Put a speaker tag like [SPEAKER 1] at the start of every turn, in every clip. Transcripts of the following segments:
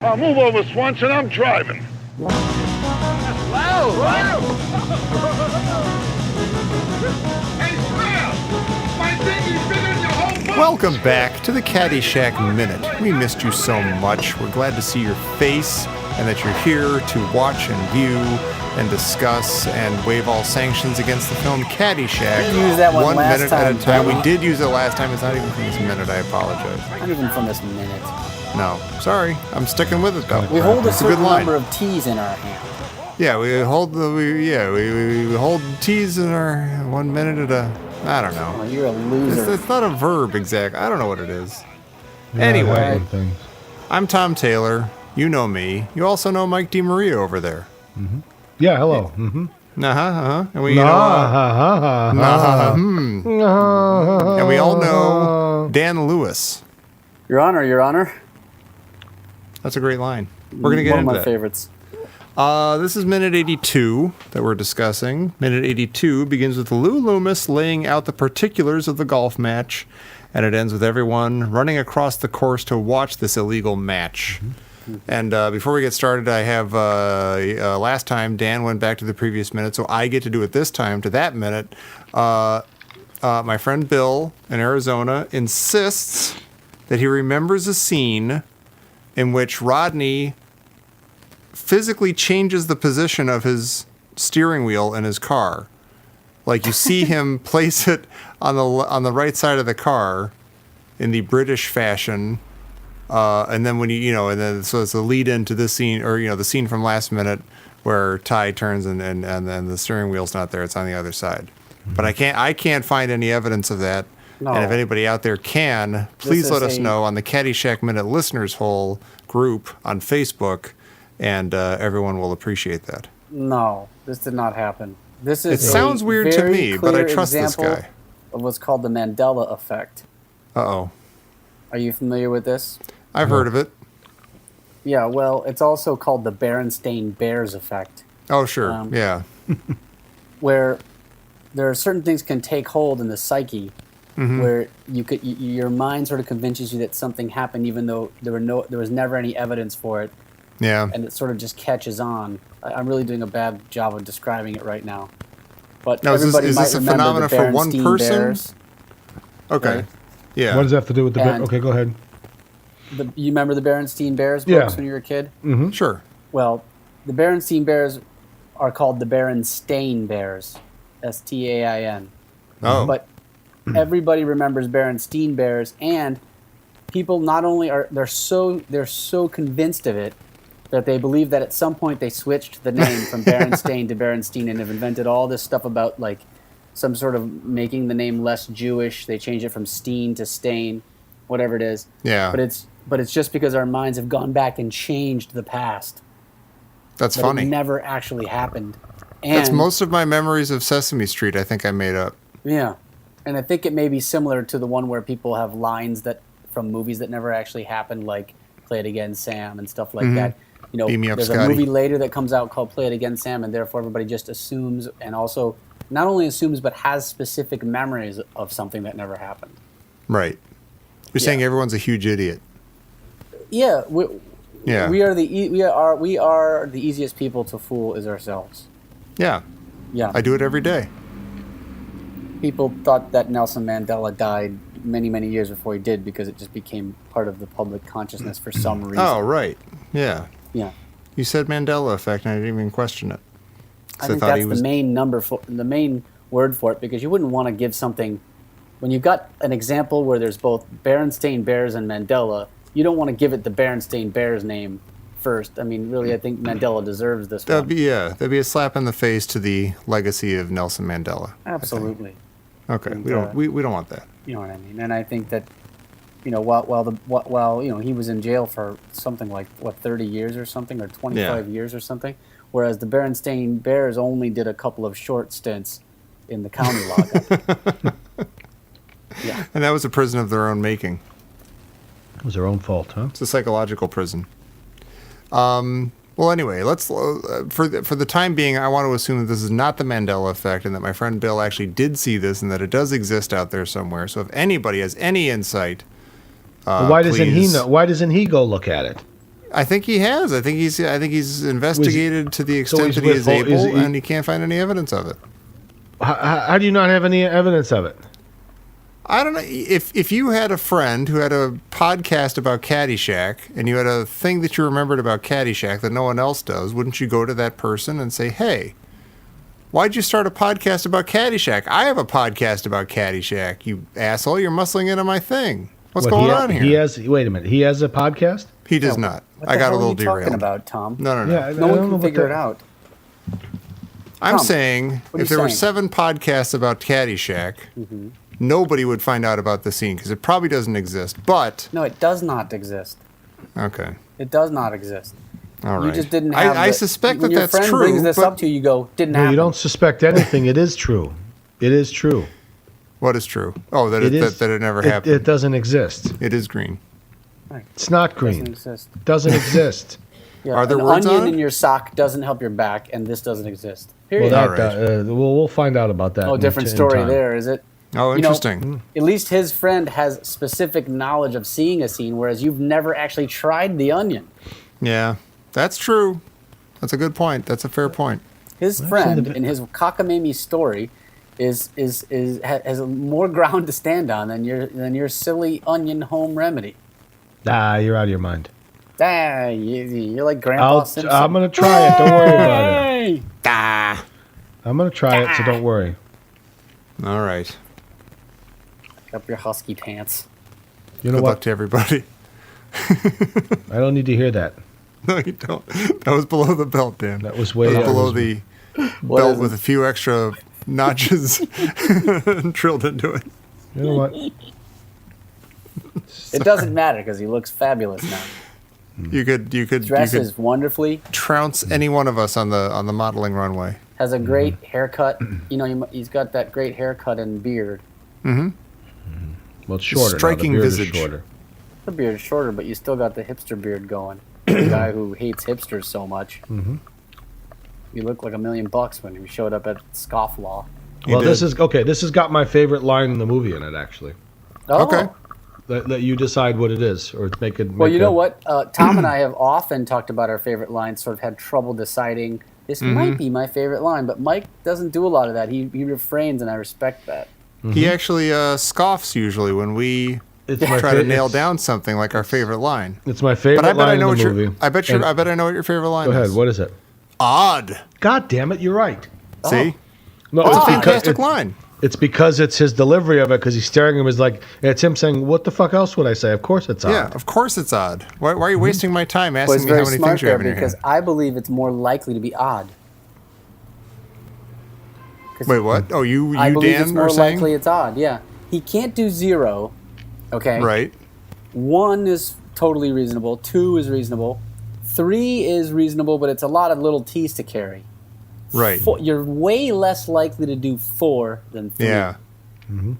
[SPEAKER 1] Move over, Swanson. I'm driving.
[SPEAKER 2] Wow!
[SPEAKER 1] Hey, Smails! My thing is bigger than your whole boat.
[SPEAKER 3] Welcome back to the Caddyshack Minute. We missed you so much. We're glad to see your face and that you're here to watch and view and discuss and waive all sanctions against the film Caddyshack.
[SPEAKER 2] We used that one last
[SPEAKER 3] minute
[SPEAKER 2] time,
[SPEAKER 3] at a time.
[SPEAKER 2] Tommy.
[SPEAKER 3] We did use it last time. It's not even from this minute. I apologize.
[SPEAKER 2] Not even from this minute.
[SPEAKER 3] No, sorry. I'm sticking with it though.
[SPEAKER 2] We hold a
[SPEAKER 3] It's a good
[SPEAKER 2] certain
[SPEAKER 3] line.
[SPEAKER 2] number of T's in our hand.
[SPEAKER 3] Yeah, we hold we hold T's in our 1 minute at a. I don't know.
[SPEAKER 2] Oh, you're a loser.
[SPEAKER 3] It's not a verb exact. I don't know what it is. Anyway, I'm Tom Taylor. You know me. You also know Mike DeMaria over there.
[SPEAKER 4] Mm-hmm. Yeah, hello. Mm-hmm.
[SPEAKER 3] And we and we all know Dan Lewis.
[SPEAKER 2] Your Honor, Your Honor.
[SPEAKER 3] That's a great line. We're gonna get
[SPEAKER 2] One
[SPEAKER 3] into
[SPEAKER 2] of my
[SPEAKER 3] that.
[SPEAKER 2] favorites.
[SPEAKER 3] This is minute 82 that we're discussing. Minute 82 begins with Loomis laying out the particulars of the golf match, and it ends with everyone running across the course to watch this illegal match. Mm-hmm. And before we get started, I have last time Dan went back to the previous minute, so I get to do it this time to that minute. My friend Bill in Arizona insists that he remembers a scene in which Rodney physically changes the position of his steering wheel in his car. Like you see him place it on the right side of the car in the British fashion. And then so it's a lead into this scene, or the scene from last minute where Ty turns and then the steering wheel's not there; it's on the other side. Mm-hmm. But I can't find any evidence of that. No. And if anybody out there can, please let us know on the Caddyshack Minute Listeners Hole group on Facebook, and everyone will appreciate that.
[SPEAKER 2] No, this did not happen. This is
[SPEAKER 3] it sounds weird to me, but I trust this guy.
[SPEAKER 2] Of what's called the Mandela effect.
[SPEAKER 3] Uh-oh.
[SPEAKER 2] Are you familiar with this?
[SPEAKER 3] I've heard of it.
[SPEAKER 2] Yeah, well, it's also called the Berenstain Bears effect.
[SPEAKER 3] Oh, sure. Yeah.
[SPEAKER 2] Where there are certain things can take hold in the psyche, mm-hmm. where your mind sort of convinces you that something happened, even though there was never any evidence for it.
[SPEAKER 3] Yeah.
[SPEAKER 2] And it sort of just catches on. I'm really doing a bad job of describing it right now. But
[SPEAKER 3] now,
[SPEAKER 2] everybody
[SPEAKER 3] is
[SPEAKER 2] might
[SPEAKER 3] this a
[SPEAKER 2] remember
[SPEAKER 3] phenomenon
[SPEAKER 2] the
[SPEAKER 3] for one
[SPEAKER 2] Berenstain
[SPEAKER 3] person?
[SPEAKER 2] Bears,
[SPEAKER 3] okay.
[SPEAKER 2] Right?
[SPEAKER 3] Yeah.
[SPEAKER 4] What does that have to do with the bear? Okay, go ahead.
[SPEAKER 2] You remember the Berenstain Bears books when you were a kid?
[SPEAKER 3] Mm-hmm. Sure.
[SPEAKER 2] Well, the Berenstain Bears are called the Berenstain Bears. Stain.
[SPEAKER 3] Oh.
[SPEAKER 2] But everybody remembers Berenstain Bears, and people not only they're so convinced of it that they believe that at some point they switched the name from Berenstain to Berenstein and have invented all this stuff about like some sort of making the name less Jewish. They change it from Steen to Stain, whatever it is.
[SPEAKER 3] Yeah.
[SPEAKER 2] But it's just because our minds have gone back and changed the past.
[SPEAKER 3] That's funny.
[SPEAKER 2] It never actually happened. And
[SPEAKER 3] that's most of my memories of Sesame Street. I think I made up.
[SPEAKER 2] Yeah, and I think it may be similar to the one where people have lines that from movies that never actually happened, like "Play It Again, Sam" and stuff like that.
[SPEAKER 3] Beam me up,
[SPEAKER 2] there's
[SPEAKER 3] Scotty.
[SPEAKER 2] a movie later that comes out called "Play It Again, Sam," and therefore everybody just assumes, and also not only assumes but has specific memories of something that never happened.
[SPEAKER 3] Right. You're saying everyone's a huge idiot.
[SPEAKER 2] Yeah.
[SPEAKER 3] Yeah.
[SPEAKER 2] We are the easiest people to fool is ourselves.
[SPEAKER 3] Yeah.
[SPEAKER 2] Yeah.
[SPEAKER 3] I do it every day.
[SPEAKER 2] People thought that Nelson Mandela died many, many years before he did because it just became part of the public consciousness for some reason.
[SPEAKER 3] Oh, right. Yeah.
[SPEAKER 2] Yeah.
[SPEAKER 3] You said Mandela effect, and I didn't even question it.
[SPEAKER 2] I think that's the main word for it, because you wouldn't want to give something when you've got an example where there's both Berenstain Bears and Mandela. You don't want to give it the Berenstain Bears name first. I mean, really, I think Mandela deserves this one.
[SPEAKER 3] That'd be a slap in the face to the legacy of Nelson Mandela.
[SPEAKER 2] Absolutely.
[SPEAKER 3] Okay,
[SPEAKER 2] And,
[SPEAKER 3] we don't want that.
[SPEAKER 2] You know what I mean? And I think that, while he was in jail for something like 30 years or something, or 25 years or something, whereas the Berenstain Bears only did a couple of short stints in the county lockup. Yeah.
[SPEAKER 3] And that was a prison of their own making.
[SPEAKER 4] It was their own fault, huh?
[SPEAKER 3] It's a psychological prison. Well, anyway, let's for the time being, I want to assume that this is not the Mandela effect, and that my friend Bill actually did see this, and that it does exist out there somewhere. So, if anybody has any insight,
[SPEAKER 4] why doesn't he
[SPEAKER 3] please.
[SPEAKER 4] know? Why doesn't he go look at it?
[SPEAKER 3] I think he has. I think he's investigated to the extent that he is able, and he can't find any evidence of it.
[SPEAKER 4] How do you not have any evidence of it?
[SPEAKER 3] I don't know. If you had a friend who had a podcast about Caddyshack, and you had a thing that you remembered about Caddyshack that no one else does, wouldn't you go to that person and say, "Hey, why'd you start a podcast about Caddyshack? I have a podcast about Caddyshack. You asshole! You're muscling into my thing. What's going on here?"
[SPEAKER 4] Wait a minute. He has a podcast?
[SPEAKER 3] He does not. I got a little derailed.
[SPEAKER 2] What are you talking about, Tom?
[SPEAKER 3] No.
[SPEAKER 4] Yeah,
[SPEAKER 2] no one can figure it out.
[SPEAKER 3] I'm
[SPEAKER 2] Tom,
[SPEAKER 3] saying if there were 7 podcasts about Caddyshack, nobody would find out about the scene because it probably doesn't exist. But
[SPEAKER 2] no, it does not exist.
[SPEAKER 3] Okay.
[SPEAKER 2] It does not exist.
[SPEAKER 3] All right.
[SPEAKER 2] You just didn't have.
[SPEAKER 3] I suspect
[SPEAKER 2] when
[SPEAKER 3] that's
[SPEAKER 2] true. Your friend brings this up to you, you go, "Didn't happen."
[SPEAKER 4] No, you don't suspect anything. It is true. It is true.
[SPEAKER 3] What is true? Oh, that it never happened.
[SPEAKER 4] It doesn't exist.
[SPEAKER 3] It is green.
[SPEAKER 4] It's not green.
[SPEAKER 2] Doesn't exist.
[SPEAKER 4] Doesn't exist.
[SPEAKER 2] Yeah,
[SPEAKER 3] Are there
[SPEAKER 2] an
[SPEAKER 3] words
[SPEAKER 2] onion
[SPEAKER 3] on it?
[SPEAKER 2] in your sock doesn't help your back, and this doesn't exist. Period.
[SPEAKER 4] Well, we'll find out about that.
[SPEAKER 2] Different story there, is it?
[SPEAKER 3] Oh, interesting.
[SPEAKER 2] At least his friend has specific knowledge of seeing a scene, whereas you've never actually tried the onion.
[SPEAKER 3] Yeah, that's true. That's a good point. That's a fair point.
[SPEAKER 2] His friend in his cockamamie story has more ground to stand on than your silly onion home remedy.
[SPEAKER 4] You're out of your mind.
[SPEAKER 2] You're like Grandpa Simpson.
[SPEAKER 4] I'm gonna try it. Don't worry about it. I'm gonna try it, so don't worry.
[SPEAKER 3] All right.
[SPEAKER 2] Pick up your husky pants.
[SPEAKER 4] You know
[SPEAKER 3] Good
[SPEAKER 4] what?
[SPEAKER 3] luck to everybody.
[SPEAKER 4] I don't need to hear that.
[SPEAKER 3] No, you don't. That was below the belt, Dan.
[SPEAKER 4] That was way
[SPEAKER 3] below the belt with a few extra notches drilled into it.
[SPEAKER 4] You know what?
[SPEAKER 2] It doesn't matter because he looks fabulous now.
[SPEAKER 3] You could
[SPEAKER 2] Dresses wonderfully.
[SPEAKER 3] Trounce any one of us on the modeling runway.
[SPEAKER 2] Has a great haircut. He's got that great haircut and beard.
[SPEAKER 3] Mm-hmm.
[SPEAKER 4] Well, it's shorter.
[SPEAKER 3] Striking
[SPEAKER 4] now. The beard
[SPEAKER 3] visage.
[SPEAKER 4] is shorter.
[SPEAKER 2] The beard is shorter, but you still got the hipster beard going. The guy who hates hipsters so much.
[SPEAKER 4] Mm-hmm.
[SPEAKER 2] You look like $1 million when you showed up at Scofflaw.
[SPEAKER 4] Well, this has got my favorite line in the movie in it, actually.
[SPEAKER 2] Oh.
[SPEAKER 3] Okay.
[SPEAKER 4] Let you decide what it is, or make it.
[SPEAKER 2] Well, you know what? Tom and I have often talked about our favorite lines. Sort of had trouble deciding this might be my favorite line, but Mike doesn't do a lot of that. He refrains, and I respect that.
[SPEAKER 3] Mm-hmm. He actually scoffs usually when we try to nail down something like our favorite line.
[SPEAKER 4] It's my favorite
[SPEAKER 3] but I bet
[SPEAKER 4] line
[SPEAKER 3] I know
[SPEAKER 4] in the movie.
[SPEAKER 3] I bet I know what your favorite line is.
[SPEAKER 4] Go ahead. What is it?
[SPEAKER 3] Odd.
[SPEAKER 4] God damn it! You're right.
[SPEAKER 3] See?
[SPEAKER 4] No,
[SPEAKER 3] It's a fantastic line.
[SPEAKER 4] It's because it's his delivery of it, because he's staring at him. It's like, it's him saying, "What the fuck else would I say? Of course it's odd."
[SPEAKER 3] Yeah, of course it's odd. Why are you wasting my time asking me
[SPEAKER 2] very
[SPEAKER 3] how many
[SPEAKER 2] smart
[SPEAKER 3] things you have in
[SPEAKER 2] there
[SPEAKER 3] your
[SPEAKER 2] because
[SPEAKER 3] hand?
[SPEAKER 2] I believe it's more likely to be odd.
[SPEAKER 3] Wait, what? Oh,
[SPEAKER 2] I believe
[SPEAKER 3] Dan,
[SPEAKER 2] it's more
[SPEAKER 3] are saying?
[SPEAKER 2] likely it's odd. Yeah, he can't do 0. Okay.
[SPEAKER 3] Right.
[SPEAKER 2] 1 is totally reasonable. 2 is reasonable. 3 is reasonable, but it's a lot of little T's to carry.
[SPEAKER 3] Right.
[SPEAKER 2] 4, you're way less likely to do 4 than 3.
[SPEAKER 3] Yeah.
[SPEAKER 4] Mm-hmm.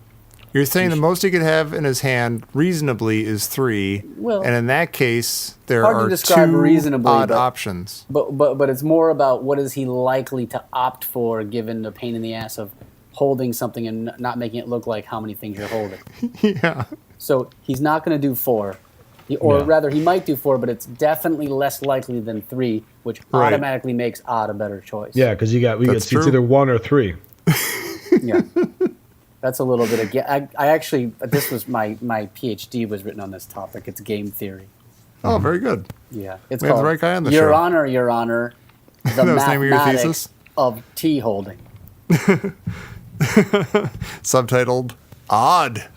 [SPEAKER 3] You're saying the most he could have in his hand reasonably is 3,
[SPEAKER 2] Well,
[SPEAKER 3] and in that case, there
[SPEAKER 2] hard to
[SPEAKER 3] are
[SPEAKER 2] describe
[SPEAKER 3] 2
[SPEAKER 2] reasonably,
[SPEAKER 3] odd
[SPEAKER 2] but-
[SPEAKER 3] options.
[SPEAKER 2] But it's more about what is he likely to opt for given the pain in the ass of holding something and not making it look like how many things you're holding.
[SPEAKER 3] Yeah.
[SPEAKER 2] So he's not going to do 4. Rather, he might do 4, but it's definitely less likely than 3, which
[SPEAKER 3] Right.
[SPEAKER 2] automatically makes odd a better choice.
[SPEAKER 4] Yeah, because it's
[SPEAKER 3] true.
[SPEAKER 4] either 1 or 3.
[SPEAKER 2] Yeah. That's a little bit of... I actually... This was my PhD was written on this topic. It's game theory.
[SPEAKER 3] Oh, very good.
[SPEAKER 2] Yeah. It's
[SPEAKER 3] We have
[SPEAKER 2] called
[SPEAKER 3] the right guy on the
[SPEAKER 2] Your
[SPEAKER 3] show.
[SPEAKER 2] Honor, Your Honor, the
[SPEAKER 3] That was the name of your
[SPEAKER 2] mathematics
[SPEAKER 3] thesis?
[SPEAKER 2] of tea holding.
[SPEAKER 3] Subtitled Odd.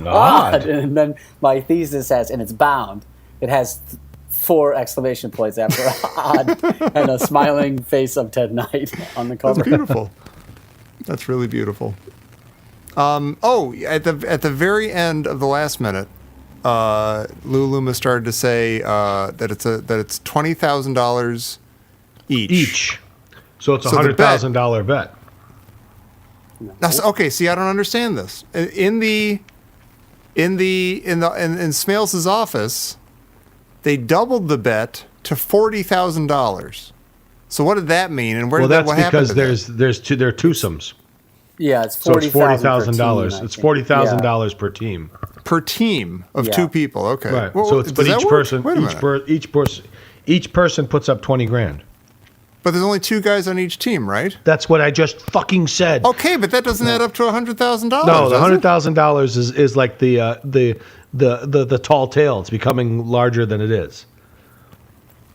[SPEAKER 2] Odd. And then my thesis has, and it's bound, it has 4 exclamation points after odd and a smiling face of Ted Knight on the cover.
[SPEAKER 3] That's beautiful. That's really beautiful. At the very end of the last minute, Lou Loomis started to say that it's $20,000 each.
[SPEAKER 4] So it's a
[SPEAKER 3] So the bet-
[SPEAKER 4] $100,000 bet.
[SPEAKER 3] Okay, see, I don't understand this. In Smails' office, they doubled the bet to $40,000. So what did that mean? And what
[SPEAKER 4] That's
[SPEAKER 3] happened?
[SPEAKER 4] because
[SPEAKER 3] to that?
[SPEAKER 4] there are twosomes.
[SPEAKER 2] Yeah, it's
[SPEAKER 4] So it's
[SPEAKER 2] $40,000.
[SPEAKER 4] $40,000. It's $40,000 per team.
[SPEAKER 3] Per team of two people. Okay.
[SPEAKER 4] Right.
[SPEAKER 3] Well,
[SPEAKER 4] So it's but
[SPEAKER 3] does
[SPEAKER 4] each
[SPEAKER 3] that work?
[SPEAKER 4] person,
[SPEAKER 3] Wait a minute.
[SPEAKER 4] each person puts up 20 grand.
[SPEAKER 3] But there's only 2 guys on each team, right?
[SPEAKER 4] That's what I just fucking said.
[SPEAKER 3] Okay, but that doesn't add up to $100,000.
[SPEAKER 4] No, the $100,000 is like the tall tale. It's becoming larger than it is.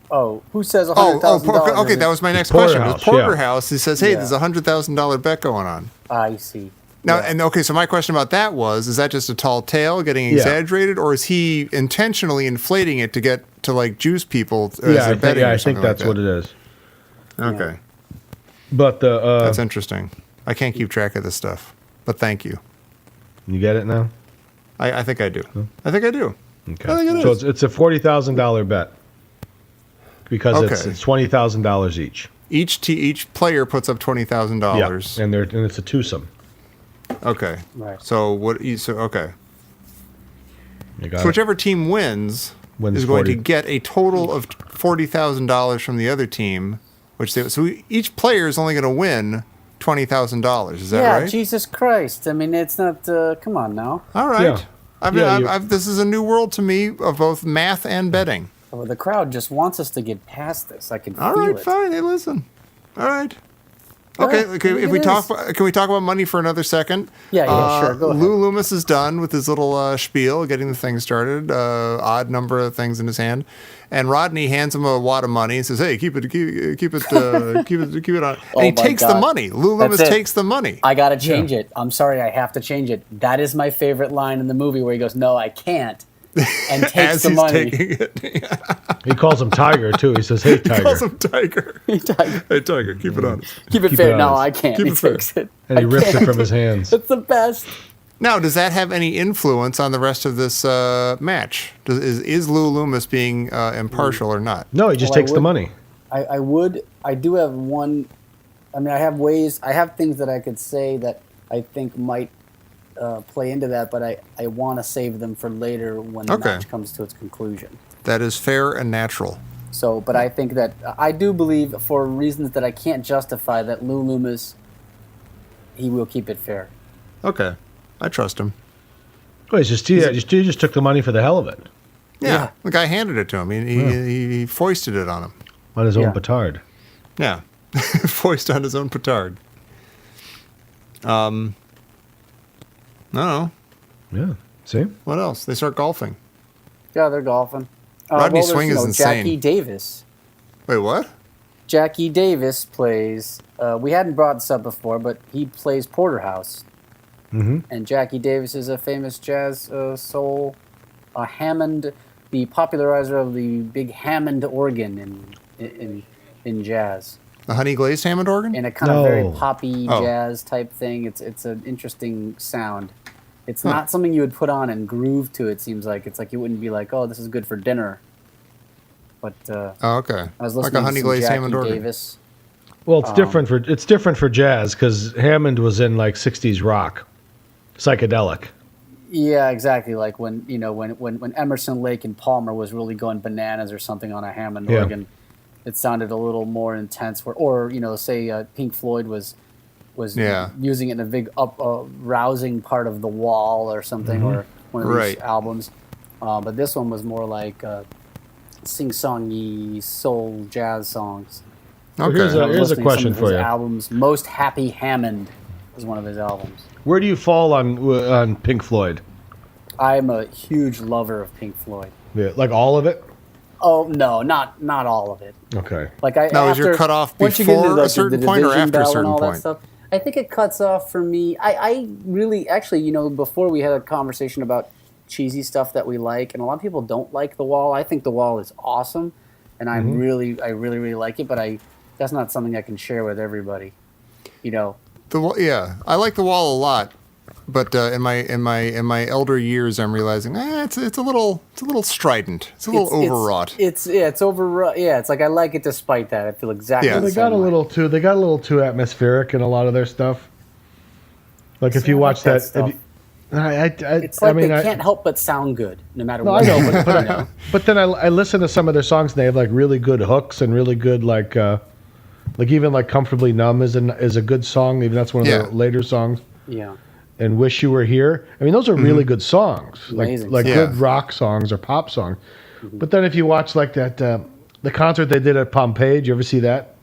[SPEAKER 2] Oh, who says $100,000?
[SPEAKER 3] Okay, that was my next question. It was Porterhouse. He says, hey, there's a $100,000 bet going on.
[SPEAKER 2] I see.
[SPEAKER 3] Now, and okay, so my question about that was, is that just a tall tale getting exaggerated, or is he intentionally inflating it to get to, like, juice people as they're betting
[SPEAKER 4] I think that's what it is.
[SPEAKER 3] Okay.
[SPEAKER 2] Yeah.
[SPEAKER 4] But
[SPEAKER 3] that's interesting. I can't keep track of this stuff, but thank you.
[SPEAKER 4] You get it now?
[SPEAKER 3] I think I do. I think I do.
[SPEAKER 4] Okay.
[SPEAKER 3] I think it
[SPEAKER 4] so
[SPEAKER 3] is.
[SPEAKER 4] it's a $40,000 bet because it's $20,000 each.
[SPEAKER 3] Each player puts up $20,000.
[SPEAKER 4] Yeah, and it's a twosome.
[SPEAKER 3] Okay.
[SPEAKER 2] Right.
[SPEAKER 3] So what? Okay.
[SPEAKER 4] You got
[SPEAKER 3] So whichever team wins is going to get a total of $40,000 from the other team, so each player is only going to win $20,000. Is that right?
[SPEAKER 2] Yeah, Jesus Christ. I mean, it's not. Come on now.
[SPEAKER 3] All right.
[SPEAKER 4] Yeah.
[SPEAKER 3] This is a new world to me of both math and betting.
[SPEAKER 2] Well, the crowd just wants us to get past this. I can feel it.
[SPEAKER 3] All right, fine. Hey, listen. All right. Okay. If we talk, can we talk about money for another second?
[SPEAKER 2] Yeah, sure. Go ahead.
[SPEAKER 3] Lou Loomis is done with his little spiel, getting the thing started. Odd number of things in his hand, and Rodney hands him a wad of money and says, "Hey, keep it on." And he takes the money. Lou Loomis takes the money.
[SPEAKER 2] I gotta change it. I'm sorry, I have to change it. That is my favorite line in the movie where he goes, "No, I can't," and takes the money.
[SPEAKER 3] Taking it.
[SPEAKER 4] He calls him Tiger too. He says, "Hey, Tiger."
[SPEAKER 3] He calls him Tiger.
[SPEAKER 2] Hey, Tiger.
[SPEAKER 3] Hey, Tiger, keep it honest.
[SPEAKER 2] Keep it
[SPEAKER 4] Keep
[SPEAKER 2] fair.
[SPEAKER 4] it
[SPEAKER 2] No,
[SPEAKER 4] honest.
[SPEAKER 2] I can't.
[SPEAKER 3] Keep
[SPEAKER 2] He
[SPEAKER 3] it fair.
[SPEAKER 2] takes it.
[SPEAKER 4] And he
[SPEAKER 2] I
[SPEAKER 4] rips it
[SPEAKER 2] can't.
[SPEAKER 4] from his hands.
[SPEAKER 2] It's the best.
[SPEAKER 3] Now, does that have any influence on the rest of this match? Is Lou Loomis being impartial or not?
[SPEAKER 4] No, he just takes the money.
[SPEAKER 2] I do have one. I mean, I have things that I could say that I think might play into that, but I want to save them for later when the match comes to its conclusion.
[SPEAKER 3] That is fair and natural.
[SPEAKER 2] So, but I think that I do believe, for reasons that I can't justify, that Lou Loomis, he will keep it fair.
[SPEAKER 3] Okay. I trust him.
[SPEAKER 4] Well, he just took the money for the hell of it.
[SPEAKER 3] Yeah. The guy handed it to him. He foisted it on him.
[SPEAKER 4] On his own petard.
[SPEAKER 3] Yeah. Foisted on his own petard. I don't know.
[SPEAKER 4] Yeah. See?
[SPEAKER 3] What else? They start golfing.
[SPEAKER 2] Yeah, they're golfing.
[SPEAKER 3] Rodney's swing is insane.
[SPEAKER 2] Jackie Davis.
[SPEAKER 3] Wait, what?
[SPEAKER 2] Jackie Davis plays. We hadn't brought this up before, but he plays Porterhouse.
[SPEAKER 4] Mm-hmm.
[SPEAKER 2] And Jackie Davis is a famous jazz soul, Hammond, the popularizer of the big Hammond organ in jazz.
[SPEAKER 3] The honey glazed Hammond organ?
[SPEAKER 2] In a kind of very poppy jazz type thing. It's an interesting sound. It's not something you would put on and groove to. It seems like it's like you wouldn't be like, oh, this is good for dinner. But
[SPEAKER 3] okay.
[SPEAKER 2] I was
[SPEAKER 3] like
[SPEAKER 2] listening
[SPEAKER 3] a honey
[SPEAKER 2] to
[SPEAKER 3] glazed
[SPEAKER 2] Jackie
[SPEAKER 3] Hammond organ.
[SPEAKER 2] Davis.
[SPEAKER 4] Well, it's different for jazz because Hammond was in like '60s rock, psychedelic.
[SPEAKER 2] Yeah, exactly. Like when Emerson, Lake, and Palmer was really going bananas or something on a Hammond organ, it sounded a little more intense. Or say Pink Floyd was using it in a big rousing part of The Wall or something, or one of these albums. But this one was more like sing-songy soul jazz songs.
[SPEAKER 3] Okay.
[SPEAKER 4] Here's a question for you.
[SPEAKER 2] Albums, Most Happy Hammond is one of his albums.
[SPEAKER 4] Where do you fall on Pink Floyd?
[SPEAKER 2] I'm a huge lover of Pink Floyd.
[SPEAKER 4] Yeah, like all of it?
[SPEAKER 2] Oh no, not all of it.
[SPEAKER 4] Okay.
[SPEAKER 2] Like
[SPEAKER 3] is your cutoff before a certain point or after a certain point?
[SPEAKER 2] I think it cuts off for me. I really, actually, before we had a conversation about cheesy stuff that we like, and a lot of people don't like The Wall. I think The Wall is awesome, and I really like it, but that's not something I can share with everybody.
[SPEAKER 3] I like The Wall a lot, but in my elder years, I'm realizing it's a little strident. It's a little overwrought.
[SPEAKER 2] It's overwrought. Yeah, it's like I like it despite that. I feel exactly.
[SPEAKER 4] Yeah,
[SPEAKER 2] the
[SPEAKER 4] they got
[SPEAKER 2] same
[SPEAKER 4] a
[SPEAKER 2] way.
[SPEAKER 4] little too. They got a little too atmospheric in a lot of their stuff. Like if you watch that
[SPEAKER 2] stuff. It's like they can't help but sound good, no matter what.
[SPEAKER 4] I know, but then I listen to some of their songs and they have like really good hooks and really good like even like "Comfortably Numb" is a good song. Even that's one of their later songs.
[SPEAKER 2] Yeah.
[SPEAKER 4] and Wish You Were Here. I mean, those are really good songs,
[SPEAKER 2] Amazing.
[SPEAKER 4] like
[SPEAKER 3] Yeah.
[SPEAKER 4] good rock songs or pop songs. But then if you watch like that, the concert they did at Pompeii, did you ever see that?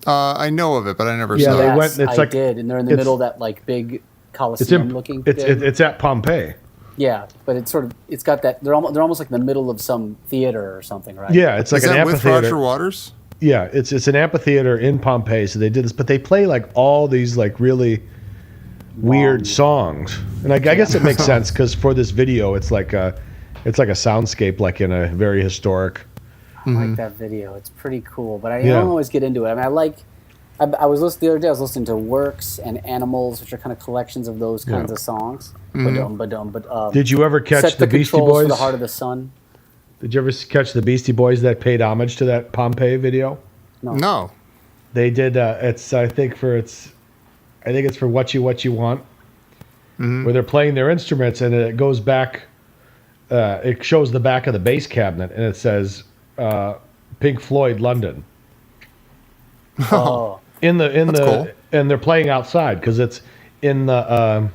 [SPEAKER 3] I know of it, but I never
[SPEAKER 4] Yeah,
[SPEAKER 3] saw
[SPEAKER 4] they
[SPEAKER 3] it.
[SPEAKER 2] Yes,
[SPEAKER 4] went- it's
[SPEAKER 2] I
[SPEAKER 4] like-
[SPEAKER 2] did, and they're in the
[SPEAKER 4] it's-
[SPEAKER 2] middle of that like big
[SPEAKER 4] It's
[SPEAKER 2] Coliseum looking thing.
[SPEAKER 4] it's at Pompeii.
[SPEAKER 2] Yeah, but it's got that. They're almost like in the middle of some theater or something, right?
[SPEAKER 4] Yeah, it's like
[SPEAKER 3] Is
[SPEAKER 4] an
[SPEAKER 3] that with
[SPEAKER 4] amphitheater.
[SPEAKER 3] Roger Waters?
[SPEAKER 4] Yeah, it's an amphitheater in Pompeii. So they did this, but they play like all these like really weird songs, and I guess it makes sense because for this video, it's like a soundscape, like in a very historic.
[SPEAKER 2] I like that video. It's pretty cool, but I
[SPEAKER 4] Yeah.
[SPEAKER 2] don't always get into it. I mean, I was listening the other day. I was listening to Works and Animals, which are kind of collections of those kinds of songs. But
[SPEAKER 4] Did you ever catch
[SPEAKER 2] Set
[SPEAKER 4] the Beastie
[SPEAKER 2] Controls
[SPEAKER 4] Boys?
[SPEAKER 2] for the Heart of the Sun?
[SPEAKER 4] Did you ever catch the Beastie Boys that paid homage to that Pompeii video?
[SPEAKER 3] No.
[SPEAKER 4] They did. I think it's for What You Want, where they're playing their instruments, and it goes back. It shows the back of the bass cabinet, and it says Pink Floyd, London.
[SPEAKER 2] Oh,
[SPEAKER 3] That's cool.
[SPEAKER 4] And they're playing outside because it's in the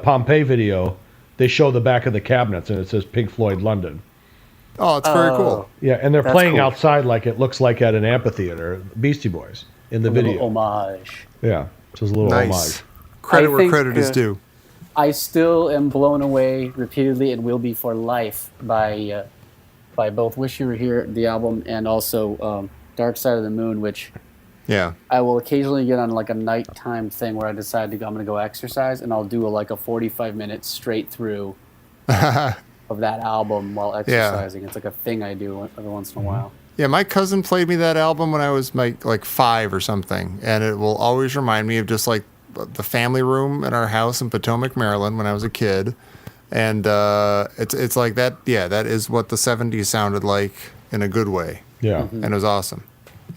[SPEAKER 4] Pompeii video. They show the back of the cabinets, and it says Pink Floyd, London.
[SPEAKER 3] Oh, it's very cool.
[SPEAKER 4] Yeah, and they're
[SPEAKER 2] That's
[SPEAKER 4] playing
[SPEAKER 2] cool.
[SPEAKER 4] outside like it looks like at an amphitheater. Beastie Boys in the
[SPEAKER 2] a little
[SPEAKER 4] video.
[SPEAKER 2] homage.
[SPEAKER 4] Yeah, just a little
[SPEAKER 3] Nice.
[SPEAKER 4] homage.
[SPEAKER 3] Credit
[SPEAKER 2] I
[SPEAKER 3] where
[SPEAKER 2] think,
[SPEAKER 3] credit is due.
[SPEAKER 2] I still am blown away repeatedly and will be for life by both Wish You Were Here, the album, and also Dark Side of the Moon, which
[SPEAKER 3] Yeah.
[SPEAKER 2] I will occasionally get on like a nighttime thing where I decide I'm going to go exercise, and I'll do a 45-minute straight through of that album while exercising. It's like a thing I do every once in a while.
[SPEAKER 3] Yeah, my cousin played me that album when I was like 5 or something, and it will always remind me of just like the family room in our house in Potomac, Maryland, when I was a kid. And it's like that. Yeah, that is what the '70s sounded like in a good way,
[SPEAKER 4] Yeah.
[SPEAKER 3] and it was awesome.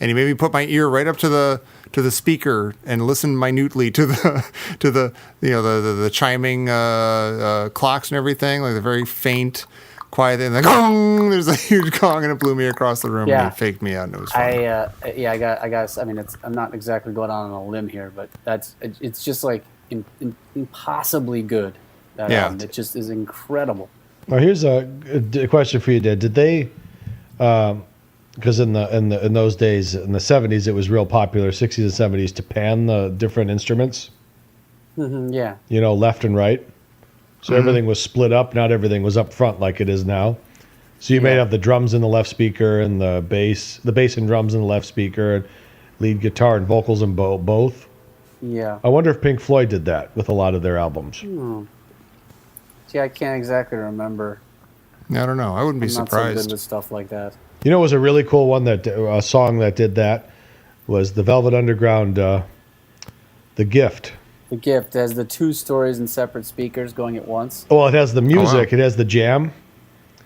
[SPEAKER 3] And he made me put my ear right up to the speaker and listen minutely to the chiming clocks and everything, like the very faint, quiet, and like gong, there's a huge gong, and it blew me across the room
[SPEAKER 2] Yeah.
[SPEAKER 3] and it faked me out, and it was fun.
[SPEAKER 2] I guess. I mean, I'm not exactly going out on a limb here, but it's just like impossibly good. That
[SPEAKER 3] Yeah.
[SPEAKER 2] album. It just is incredible.
[SPEAKER 4] Now here's a question for you, Dad. Did they? Because in those days, in the '70s, it was real popular, '60s and '70s, to pan the different instruments.
[SPEAKER 2] Yeah.
[SPEAKER 4] Left and right. So everything was split up. Not everything was up front like it is now. So you may have the drums in the left speaker and the bass and drums in the left speaker, and lead guitar and vocals in both.
[SPEAKER 2] Yeah.
[SPEAKER 4] I wonder if Pink Floyd did that with a lot of their albums.
[SPEAKER 2] See, I can't exactly remember.
[SPEAKER 3] I don't know. I wouldn't be
[SPEAKER 2] I'm not so
[SPEAKER 3] surprised.
[SPEAKER 2] good with stuff like that.
[SPEAKER 4] It was a really cool one a song that did that was the Velvet Underground, The Gift.
[SPEAKER 2] The Gift has the 2 stories and separate speakers going at once.
[SPEAKER 4] Well, it has the music,
[SPEAKER 3] wow.
[SPEAKER 4] it has the jam,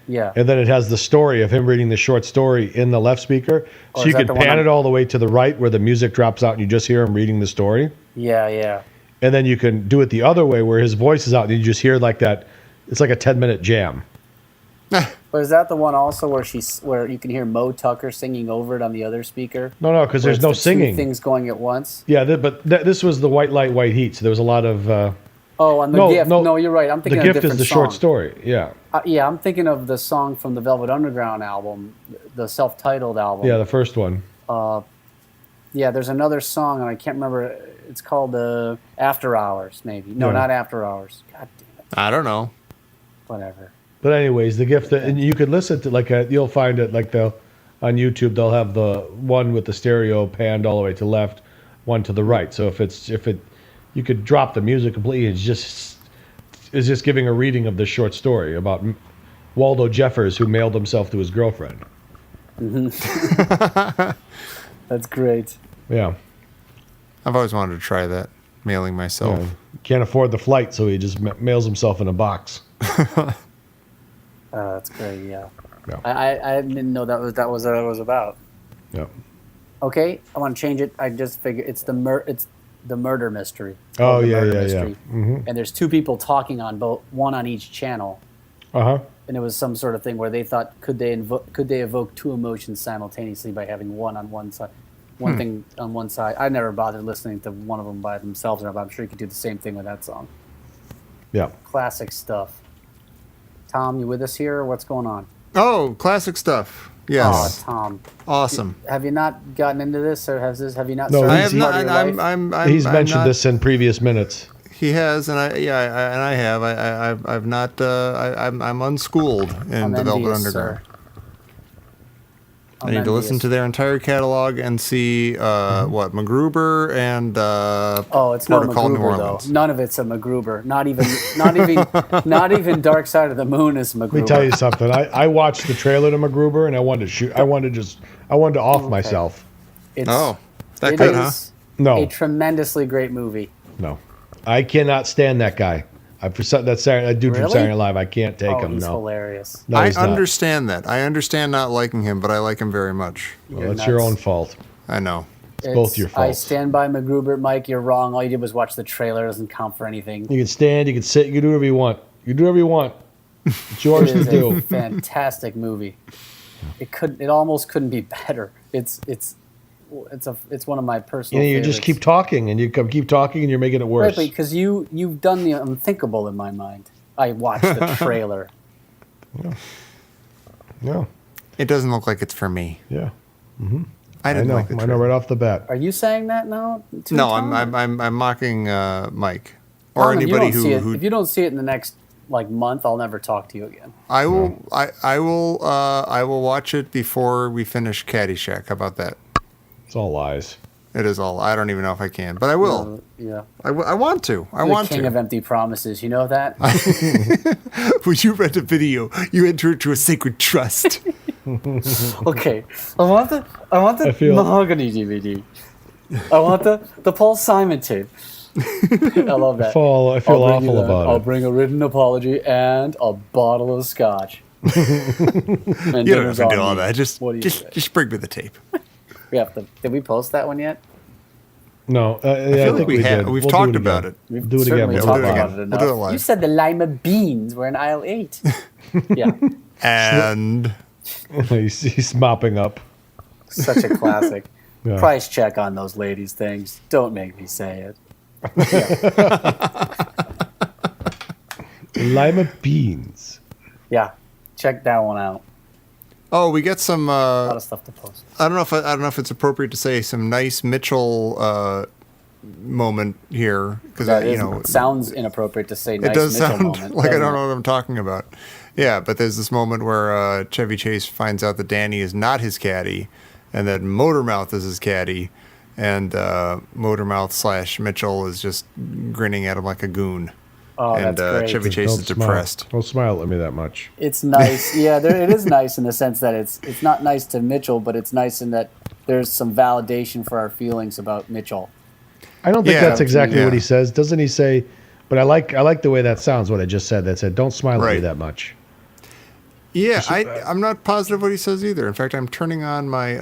[SPEAKER 2] Yeah.
[SPEAKER 4] and then it has the story of him reading the short story in the left speaker.
[SPEAKER 2] Oh,
[SPEAKER 4] So
[SPEAKER 2] is
[SPEAKER 4] you
[SPEAKER 2] that
[SPEAKER 4] could
[SPEAKER 2] the one
[SPEAKER 4] pan
[SPEAKER 2] on-
[SPEAKER 4] it all the way to the right where the music drops out and you just hear him reading the story.
[SPEAKER 2] Yeah.
[SPEAKER 4] And then you can do it the other way where his voice is out and you just hear like that. It's like a 10-minute jam.
[SPEAKER 2] But is that the one also where you can hear Mo Tucker singing over it on the other speaker?
[SPEAKER 4] No, because
[SPEAKER 2] Where
[SPEAKER 4] there's
[SPEAKER 2] it's
[SPEAKER 4] no
[SPEAKER 2] the 2
[SPEAKER 4] singing.
[SPEAKER 2] things going at once.
[SPEAKER 4] Yeah, this was the White Light, White Heat. So there was a lot of.
[SPEAKER 2] Oh, on the Gift. No, you're right. I'm
[SPEAKER 4] The
[SPEAKER 2] thinking of a
[SPEAKER 4] Gift is
[SPEAKER 2] different
[SPEAKER 4] the
[SPEAKER 2] song.
[SPEAKER 4] short story. Yeah.
[SPEAKER 2] Yeah, I'm thinking of the song from the Velvet Underground album, the self-titled album.
[SPEAKER 4] Yeah, the first one.
[SPEAKER 2] Yeah, there's another song, and I can't remember. It's called After Hours, maybe. No,
[SPEAKER 4] Yeah.
[SPEAKER 2] not After Hours. God damn it.
[SPEAKER 3] I don't know.
[SPEAKER 2] Whatever.
[SPEAKER 4] But anyways, the Gift, and you could listen to you'll find it on YouTube. They'll have the one with the stereo panned all the way to left, one to the right. So you could drop the music completely. It's just giving a reading of the short story about Waldo Jeffers who mailed himself to his girlfriend.
[SPEAKER 2] That's great.
[SPEAKER 4] Yeah,
[SPEAKER 3] I've always wanted to try that, mailing myself.
[SPEAKER 4] can't afford the flight, so he just mails himself in a box.
[SPEAKER 2] That's great. Yeah.
[SPEAKER 4] Yeah.
[SPEAKER 2] I didn't know that was what it was about.
[SPEAKER 4] Yeah.
[SPEAKER 2] Okay, I want to change it. I just figured it's the murder mystery.
[SPEAKER 4] Oh,
[SPEAKER 2] Called The
[SPEAKER 4] yeah,
[SPEAKER 2] Murder
[SPEAKER 4] yeah,
[SPEAKER 2] Mystery.
[SPEAKER 4] Mhm.
[SPEAKER 2] And there's 2 people talking on one on each channel. And it was some sort of thing where they thought could they evoke 2 emotions simultaneously by having one on one side. one thing on one side. I never bothered listening to one of them by themselves, but I'm sure you could do the same thing with that song.
[SPEAKER 4] Yeah.
[SPEAKER 2] Classic stuff. Tom, you with us here, or what's going on?
[SPEAKER 3] Oh, classic stuff. Yes.
[SPEAKER 2] Oh, Tom.
[SPEAKER 3] Awesome.
[SPEAKER 2] Have you not gotten into this, or have you not
[SPEAKER 4] No,
[SPEAKER 2] started
[SPEAKER 3] I
[SPEAKER 2] this
[SPEAKER 3] have
[SPEAKER 2] part
[SPEAKER 3] not.
[SPEAKER 2] of your life?
[SPEAKER 4] He's mentioned
[SPEAKER 3] not,
[SPEAKER 4] this in previous minutes.
[SPEAKER 3] He has, and I have. I've not. I'm unschooled in
[SPEAKER 2] I'm
[SPEAKER 3] the Velvet
[SPEAKER 2] envious,
[SPEAKER 3] Underground.
[SPEAKER 2] sir.
[SPEAKER 3] I need to listen to their entire catalog and see what MacGruber and
[SPEAKER 2] Oh, it's no
[SPEAKER 3] Protocol New
[SPEAKER 2] MacGruber
[SPEAKER 3] Orleans.
[SPEAKER 2] though. None of it's a MacGruber. Not even Dark Side of the Moon is MacGruber.
[SPEAKER 4] Let me tell you something. I watched the trailer to MacGruber and I wanted to shoot. I wanted to off myself.
[SPEAKER 2] It's,
[SPEAKER 3] Oh, that
[SPEAKER 2] it
[SPEAKER 3] good, huh?
[SPEAKER 2] is
[SPEAKER 4] No.
[SPEAKER 2] a tremendously great movie.
[SPEAKER 4] No, I cannot stand that guy. That dude from
[SPEAKER 2] Really?
[SPEAKER 4] Saturday Night Live. I can't take
[SPEAKER 2] Oh,
[SPEAKER 4] him.
[SPEAKER 2] he's
[SPEAKER 4] No,
[SPEAKER 2] hilarious.
[SPEAKER 4] no,
[SPEAKER 3] I
[SPEAKER 4] he's not.
[SPEAKER 3] understand that. I understand not liking him, but I like him very much.
[SPEAKER 4] Well,
[SPEAKER 2] You're
[SPEAKER 4] that's your
[SPEAKER 2] nuts.
[SPEAKER 4] own fault.
[SPEAKER 3] I know.
[SPEAKER 4] It's both your
[SPEAKER 2] I
[SPEAKER 4] faults.
[SPEAKER 2] stand by MacGruber, Mike. You're wrong. All you did was watch the trailer. It doesn't count for anything.
[SPEAKER 4] You can stand. You can sit. You can do whatever you want. You do whatever you want. It's yours
[SPEAKER 2] It
[SPEAKER 4] to
[SPEAKER 2] is a
[SPEAKER 4] do.
[SPEAKER 2] fantastic movie. It almost couldn't be better. It's one of my personal.
[SPEAKER 4] You just keep talking, and you keep talking, and you're making it worse.
[SPEAKER 2] Right, because you've done the unthinkable in my mind. I watched the trailer.
[SPEAKER 4] Yeah,
[SPEAKER 3] It doesn't look like it's for me.
[SPEAKER 4] yeah.
[SPEAKER 3] I
[SPEAKER 4] I
[SPEAKER 3] didn't
[SPEAKER 4] know.
[SPEAKER 3] like the
[SPEAKER 4] I know
[SPEAKER 3] trailer.
[SPEAKER 4] right off the bat.
[SPEAKER 2] Are you saying that now? to
[SPEAKER 3] No,
[SPEAKER 2] Tom?
[SPEAKER 3] I'm mocking Mike or
[SPEAKER 2] Tom, if you
[SPEAKER 3] anybody
[SPEAKER 2] don't see it-
[SPEAKER 3] who
[SPEAKER 2] If you don't see it in the next month, I'll never talk to you again.
[SPEAKER 3] I will watch it before we finish Caddyshack. How about that?
[SPEAKER 4] It's all lies.
[SPEAKER 3] It is all. I don't even know if I can, but I will.
[SPEAKER 2] Yeah.
[SPEAKER 3] I want to. I
[SPEAKER 2] The
[SPEAKER 3] want
[SPEAKER 2] king of
[SPEAKER 3] to.
[SPEAKER 2] empty promises. You know that?
[SPEAKER 3] When you rent a video, you enter into a sacred trust.
[SPEAKER 2] Okay. I want the
[SPEAKER 4] feel-
[SPEAKER 2] mahogany DVD. I want the Paul Simon tape. I love that.
[SPEAKER 4] I feel
[SPEAKER 2] I'll bring you
[SPEAKER 4] awful
[SPEAKER 2] that.
[SPEAKER 4] about
[SPEAKER 2] I'll
[SPEAKER 4] it.
[SPEAKER 2] bring a written apology and a bottle of scotch. And
[SPEAKER 3] You don't have
[SPEAKER 2] dinner's
[SPEAKER 3] to
[SPEAKER 2] on
[SPEAKER 3] do all
[SPEAKER 2] me.
[SPEAKER 3] that. Just
[SPEAKER 2] What do you
[SPEAKER 3] just
[SPEAKER 2] say?
[SPEAKER 3] just bring me the tape.
[SPEAKER 2] We have to. Did we post that one yet?
[SPEAKER 4] No, yeah,
[SPEAKER 3] I feel like we have.
[SPEAKER 4] did.
[SPEAKER 3] We've
[SPEAKER 4] We'll do
[SPEAKER 3] talked
[SPEAKER 4] it
[SPEAKER 3] about
[SPEAKER 4] again.
[SPEAKER 3] it.
[SPEAKER 2] We've
[SPEAKER 4] Do it again.
[SPEAKER 2] certainly
[SPEAKER 4] We'll
[SPEAKER 2] talked
[SPEAKER 3] do it
[SPEAKER 2] about
[SPEAKER 3] again.
[SPEAKER 2] it
[SPEAKER 3] We'll
[SPEAKER 2] enough.
[SPEAKER 3] do it live.
[SPEAKER 2] You said the lima beans were in aisle 8. Yeah,
[SPEAKER 3] And
[SPEAKER 4] He's mopping up.
[SPEAKER 2] such a classic.
[SPEAKER 4] Yeah.
[SPEAKER 2] Price check on those ladies' things. Don't make me say it.
[SPEAKER 4] Lima beans.
[SPEAKER 2] Yeah, check that one out.
[SPEAKER 3] oh, we get some.
[SPEAKER 2] A lot of stuff to post.
[SPEAKER 3] I don't know if it's appropriate to say some nice Mitchell moment here because
[SPEAKER 2] That
[SPEAKER 3] you
[SPEAKER 2] is,
[SPEAKER 3] know
[SPEAKER 2] it sounds inappropriate to say.
[SPEAKER 3] it
[SPEAKER 2] Nice
[SPEAKER 3] does
[SPEAKER 2] Mitchell
[SPEAKER 3] sound
[SPEAKER 2] moment,
[SPEAKER 3] like I
[SPEAKER 2] doesn't
[SPEAKER 3] don't
[SPEAKER 2] it?
[SPEAKER 3] know what I'm talking about. Yeah, but there's this moment where Chevy Chase finds out that Danny is not his caddy, and that Motormouth is his caddy, and Motormouth / Mitchell is just grinning at him like a goon.
[SPEAKER 2] Oh,
[SPEAKER 3] and
[SPEAKER 2] that's great.
[SPEAKER 3] Chevy Chase is
[SPEAKER 4] Don't smile.
[SPEAKER 3] depressed.
[SPEAKER 4] Don't smile at me that much.
[SPEAKER 2] It's nice. Yeah, it is nice in the sense that it's not nice to Mitchell, but it's nice in that there's some validation for our feelings about Mitchell.
[SPEAKER 4] I don't think
[SPEAKER 3] Yeah.
[SPEAKER 4] that's exactly
[SPEAKER 3] Yeah.
[SPEAKER 4] what he says. Doesn't he say? But I like the way that sounds. What I just said. That said, don't smile at me
[SPEAKER 3] Right.
[SPEAKER 4] that much.
[SPEAKER 3] Yeah, I'm not positive what he says either. In fact, I'm turning on my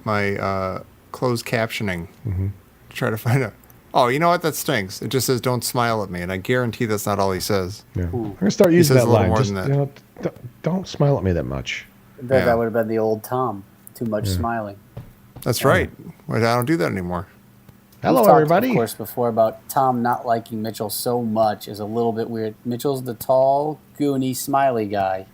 [SPEAKER 3] my closed captioning to try to find out. Oh, you know what? That stinks. It just says "Don't smile at me," and I guarantee that's not all he says.
[SPEAKER 4] Yeah. I'm gonna start using
[SPEAKER 3] says
[SPEAKER 4] that
[SPEAKER 3] a little
[SPEAKER 4] line.
[SPEAKER 3] more
[SPEAKER 4] Just
[SPEAKER 3] than that.
[SPEAKER 4] don't smile at me that much.
[SPEAKER 2] That
[SPEAKER 3] Yeah.
[SPEAKER 2] would have been the old Tom. Too much smiling.
[SPEAKER 3] That's right. Well, I don't do that anymore.
[SPEAKER 4] Hello,
[SPEAKER 2] We've talked,
[SPEAKER 4] everybody.
[SPEAKER 2] Of course, before about Tom not liking Mitchell so much is a little bit weird. Mitchell's the tall, goony, smiley guy.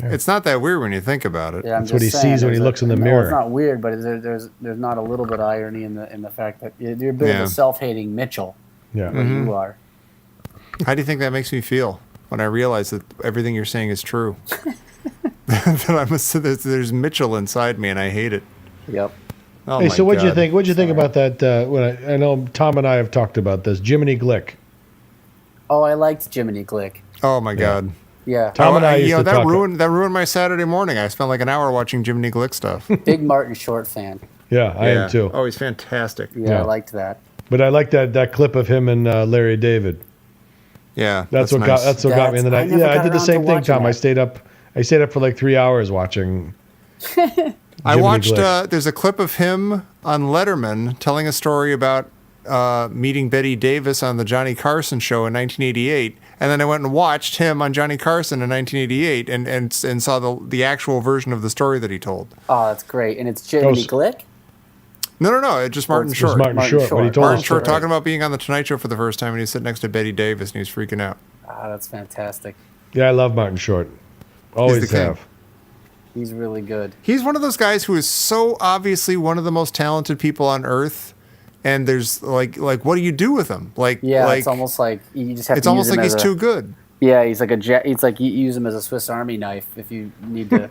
[SPEAKER 3] It's not that weird when you think about it.
[SPEAKER 2] Yeah, I'm
[SPEAKER 4] That's what
[SPEAKER 2] just
[SPEAKER 4] he
[SPEAKER 2] saying,
[SPEAKER 4] sees when he
[SPEAKER 2] there's
[SPEAKER 4] looks in the
[SPEAKER 2] no,
[SPEAKER 4] mirror.
[SPEAKER 2] It's not weird, but there's not a little bit of irony in the fact that you're a bit of
[SPEAKER 3] Yeah.
[SPEAKER 2] a self-hating Mitchell.
[SPEAKER 4] Yeah.
[SPEAKER 2] What you are.
[SPEAKER 3] How do you think that makes me feel when I realize that everything you're saying is true? That there's Mitchell inside me, and I hate it.
[SPEAKER 2] Yep.
[SPEAKER 3] Oh
[SPEAKER 4] Hey,
[SPEAKER 3] my
[SPEAKER 4] so what'd you
[SPEAKER 3] God.
[SPEAKER 4] think? What'd you think about that? When I know Tom and I have talked about this. Jiminy Glick.
[SPEAKER 2] Oh, I liked Jiminy Glick.
[SPEAKER 3] Oh my God.
[SPEAKER 2] Yeah.
[SPEAKER 4] Tom and I used to
[SPEAKER 3] that
[SPEAKER 4] talk.
[SPEAKER 3] ruined my Saturday morning. I spent like an hour watching Jiminy Glick stuff.
[SPEAKER 2] Big Martin Short fan.
[SPEAKER 4] Yeah, I am too.
[SPEAKER 3] Oh, he's fantastic.
[SPEAKER 2] Yeah,
[SPEAKER 4] Yeah.
[SPEAKER 2] I liked that.
[SPEAKER 4] But I like that clip of him and Larry David.
[SPEAKER 3] Yeah,
[SPEAKER 4] That's what
[SPEAKER 3] nice.
[SPEAKER 4] got me in the
[SPEAKER 2] I
[SPEAKER 4] night.
[SPEAKER 2] never
[SPEAKER 4] Yeah, I
[SPEAKER 2] got
[SPEAKER 4] did the
[SPEAKER 2] around
[SPEAKER 4] same
[SPEAKER 2] to
[SPEAKER 4] thing,
[SPEAKER 2] watching
[SPEAKER 4] Tom.
[SPEAKER 2] that.
[SPEAKER 4] I stayed up for like 3 hours watching.
[SPEAKER 3] I
[SPEAKER 4] Jiminy
[SPEAKER 3] watched.
[SPEAKER 4] Glick.
[SPEAKER 3] There's a clip of him on Letterman telling a story about meeting Betty Davis on the Johnny Carson show in 1988, and then I went and watched him on Johnny Carson in 1988, and saw the actual version of the story that he told.
[SPEAKER 2] Oh, that's great. And it's Jiminy
[SPEAKER 4] s-
[SPEAKER 2] Glick?
[SPEAKER 3] No. Just Martin
[SPEAKER 4] It was
[SPEAKER 3] Short.
[SPEAKER 4] Martin Short. What he told
[SPEAKER 3] Martin
[SPEAKER 4] us.
[SPEAKER 3] Short talking about being on the Tonight Show for the first time, and he's sitting next to Betty Davis, and he's freaking out.
[SPEAKER 2] Ah, that's fantastic.
[SPEAKER 4] Yeah, I love Martin Short. Always
[SPEAKER 3] king.
[SPEAKER 4] have.
[SPEAKER 2] He's really good.
[SPEAKER 3] He's one of those guys who is so obviously one of the most talented people on earth, and there's like what do you do with him?
[SPEAKER 2] It's almost like you just have.
[SPEAKER 3] It's
[SPEAKER 2] to
[SPEAKER 3] almost
[SPEAKER 2] use him
[SPEAKER 3] like he's
[SPEAKER 2] as
[SPEAKER 3] too good.
[SPEAKER 2] Yeah, he's like it's like you use him as a Swiss Army knife if you need to